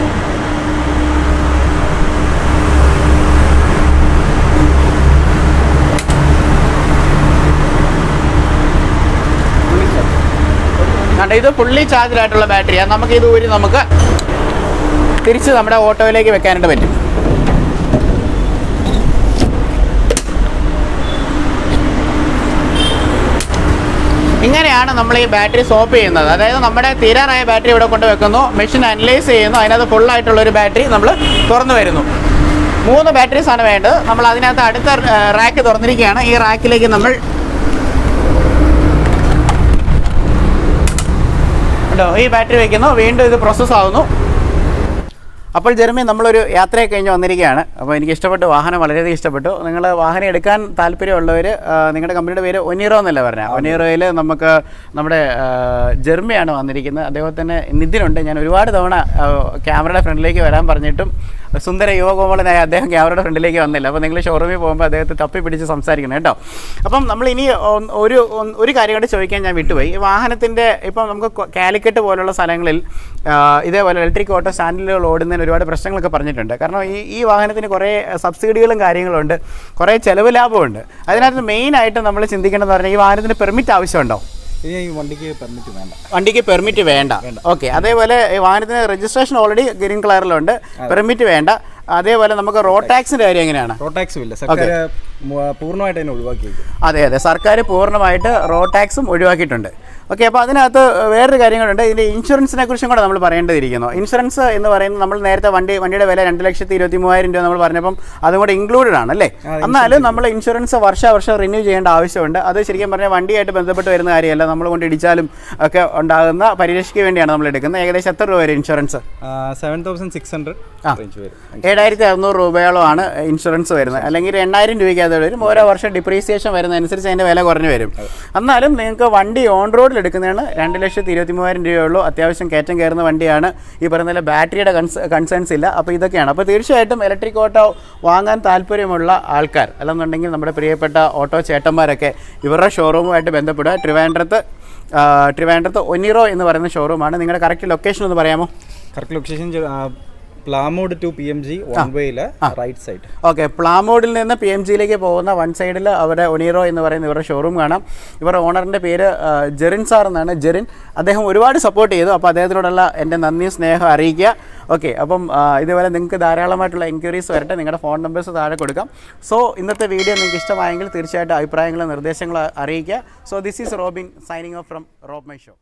ഇത് ഫുള്ളി ചാർജ്ഡ് ആയിട്ടുള്ള ബാറ്ററിയാണ്. നമുക്ക് ഇത് ഊരി നമുക്ക് തിരിച്ച് നമ്മുടെ ഓട്ടോയിലേക്ക് വെക്കാനായിട്ട് പറ്റും. ഇങ്ങനെയാണ് നമ്മൾ ഈ ബാറ്ററി സോപ്പ് ചെയ്യുന്നത്. അതായത് നമ്മുടെ തീരാറായ ബാറ്ററി ഇവിടെ കൊണ്ട് വെക്കുന്നു, മെഷീൻ അനലൈസ് ചെയ്യുന്നു, അതിനകത്ത് ഫുള്ളായിട്ടുള്ളൊരു ബാറ്ററി നമ്മൾ തുറന്നു വരുന്നു. 3 ബാറ്ററീസാണ് വേണ്ടത്. നമ്മൾ അതിനകത്ത് അടുത്ത റാക്ക് തുറന്നിരിക്കുകയാണ്. ഈ റാക്കിലേക്ക് നമ്മൾ ഈ ബാറ്ററി വയ്ക്കുന്നു, വീണ്ടും ഇത് പ്രോസസ്സ് ആവുന്നു. അപ്പോൾ ജെർമി, നമ്മളൊരു യാത്രയൊക്കെ കഴിഞ്ഞ് വന്നിരിക്കുകയാണ്. അപ്പോൾ എനിക്ക് ഇഷ്ടപ്പെട്ടു, വാഹനം വളരെയധികം ഇഷ്ടപ്പെട്ടു. നിങ്ങൾ വാഹനം എടുക്കാൻ താല്പര്യമുള്ളവർ, നിങ്ങളുടെ കമ്പനിയുടെ പേര് ഒനീറോ എന്നല്ല പറഞ്ഞാൽ, ഒനീറോയിൽ നമുക്ക് നമ്മുടെ ജെർമിയാണ് വന്നിരിക്കുന്നത്. അദ്ദേഹത്തിന് നിതിനുണ്ട്. ഞാൻ ഒരുപാട് തവണ ക്യാമറയുടെ ഫ്രണ്ടിലേക്ക് വരാൻ പറഞ്ഞിട്ടും സുന്ദര യുവകോമളനായ അദ്ദേഹം ക്യാമറയുടെ ഫ്രണ്ടിലേക്ക് വന്നില്ല. അപ്പോൾ നിങ്ങൾ ഷോറൂമിൽ പോകുമ്പോൾ അദ്ദേഹത്തെ തപ്പി പിടിച്ച് സംസാരിക്കണം കേട്ടോ. അപ്പം നമ്മൾ ഇനി ഒരു കാര്യം കൂടി ചോദിക്കാൻ ഞാൻ വിട്ടുപോയി. ഈ വാഹനത്തിൻ്റെ ഇപ്പം നമുക്ക് കാലിക്കറ്റ് പോലുള്ള സ്ഥലങ്ങളിൽ ഇതേപോലെ ഇലക്ട്രിക് ഓട്ടോ സ്റ്റാൻഡിലുകൾ ഓടുന്നതിന് ഒരുപാട് പ്രശ്നങ്ങളൊക്കെ പറഞ്ഞിട്ടുണ്ട്. കാരണം ഈ വാഹനത്തിന് കുറേ സബ്സിഡികളും കാര്യങ്ങളുണ്ട്, കുറേ ചെലവ് ലാഭമുണ്ട്. അതിനകത്ത് മെയിനായിട്ട് നമ്മൾ ചിന്തിക്കേണ്ടതെന്ന് പറഞ്ഞാൽ ഈ വാഹനത്തിന് പെർമിറ്റ് ആവശ്യമുണ്ടോ? വണ്ടിക്ക് പെർമിറ്റ് വേണ്ട. ഓക്കെ. അതേപോലെ വാഹനത്തിന് രജിസ്ട്രേഷൻ ഓൾറെഡി ഗ്രീൻ കളറിലുണ്ട്, പെർമിറ്റ് വേണ്ട. അതേപോലെ നമുക്ക് റോഡ് ടാക്സിന്റെ കാര്യം എങ്ങനെയാണ്? റോഡ് ടാക്സും ഇല്ല, സർക്കാർ പൂർണ്ണമായിട്ട് അതിനെ ഒഴിവാക്കിയിരിക്കും. അതെ, സർക്കാർ പൂർണ്ണമായിട്ട് റോഡ് ടാക്സും ഒഴിവാക്കിയിട്ടുണ്ട്. ഓക്കെ. അപ്പോൾ അതിനകത്ത് വേറൊരു കാര്യങ്ങളുണ്ട്. ഇതിൻ്റെ ഇൻഷുറൻസിനെ കുറിച്ചും കൂടെ നമ്മൾ പറയേണ്ടതിരിക്കുന്നു. ഇൻഷുറൻസ് എന്ന് പറയുന്നത് നമ്മൾ നേരത്തെ വണ്ടിയുടെ വില 2,23,000 രൂപ നമ്മൾ പറഞ്ഞപ്പം അതും കൂടെ ഇൻക്ലൂഡഡ് ആണ് അല്ലേ? എന്നാലും നമ്മൾ ഇൻഷുറൻസ് വർഷം റിന്യൂ ചെയ്യേണ്ട ആവശ്യമുണ്ട്. അത് ശരിക്കും പറഞ്ഞാൽ വണ്ടിയായിട്ട് ബന്ധപ്പെട്ട് വരുന്ന കാര്യമല്ല. നമ്മൾ കൊണ്ട് ഇടിച്ചാലും ഒക്കെ ഉണ്ടാകുന്ന പരിരക്ഷയ്ക്ക് വേണ്ടിയാണ് നമ്മൾ എടുക്കുന്നത്. ഏകദേശം എത്ര രൂപ വരും ഇൻഷുറൻസ്? 7,600. 7,600 രൂപയോളമാണ് ഇൻഷുറൻസ് വരുന്നത്. അല്ലെങ്കിൽ 8,000 രൂപയ്ക്ക് അത് വരും. ഓരോ വർഷം ഡിപ്രീസിയേഷൻ വരുന്നതനുസരിച്ച് അതിൻ്റെ വില കുറഞ്ഞു വരും. എന്നാലും നിങ്ങൾക്ക് വണ്ടി ഓൺ റോഡിൽ എടുക്കുന്നതാണ് 2,23,000 രൂപയുള്ളൂ. അത്യാവശ്യം കയറ്റം കയറുന്ന വണ്ടിയാണ്. ഈ പറയുന്ന ബാറ്ററിയുടെ കൺസേൺസ് ഇല്ല. അപ്പോൾ ഇതൊക്കെയാണ്. അപ്പോൾ തീർച്ചയായിട്ടും ഇലക്ട്രിക് ഓട്ടോ വാങ്ങാൻ താല്പര്യമുള്ള ആൾക്കാർ, അല്ലെന്നുണ്ടെങ്കിൽ നമ്മുടെ പ്രിയപ്പെട്ട ഓട്ടോ ചേട്ടന്മാരൊക്കെ ഇവരുടെ ഷോറൂമുമായിട്ട് ബന്ധപ്പെടുക. ട്രിവാൻഡ്രത്ത് ഒനീറോ എന്ന് പറയുന്ന ഷോറൂമാണ്. നിങ്ങളുടെ കറക്റ്റ് ലൊക്കേഷൻ ഒന്ന് പറയാമോ? Correct location Plamoodu to PMG one വേയിൽ റൈറ്റ് സൈഡ്. ഓക്കെ. പ്ലാമോഡിൽ നിന്ന് PMGയിലേക്ക് പോകുന്ന വൺ സൈഡിൽ അവരുടെ ഒനീറോ എന്ന് പറയുന്ന ഇവരുടെ ഷോറൂം കാണാം. ഇവരുടെ ഓണറിൻ്റെ പേര് ജെറിൻ സാർ എന്നാണ്. ജെറിൻ അദ്ദേഹം ഒരുപാട് സപ്പോർട്ട് ചെയ്തു. അപ്പോൾ അദ്ദേഹത്തിനോടുള്ള എൻ്റെ നന്ദി സ്നേഹം അറിയിക്കുക. ഓക്കെ. അപ്പം ഇതുപോലെ നിങ്ങൾക്ക് ധാരാളമായിട്ടുള്ള എൻക്വയറീസ് വരട്ടെ. നിങ്ങളുടെ ഫോൺ നമ്പേഴ്സ് താഴെ കൊടുക്കാം. സോ ഇന്നത്തെ വീഡിയോ നിങ്ങൾക്ക് ഇഷ്ടമായെങ്കിൽ തീർച്ചയായിട്ടും അഭിപ്രായങ്ങളും നിർദ്ദേശങ്ങളും അറിയിക്കുക. So this is Robin signing off from Rob my show.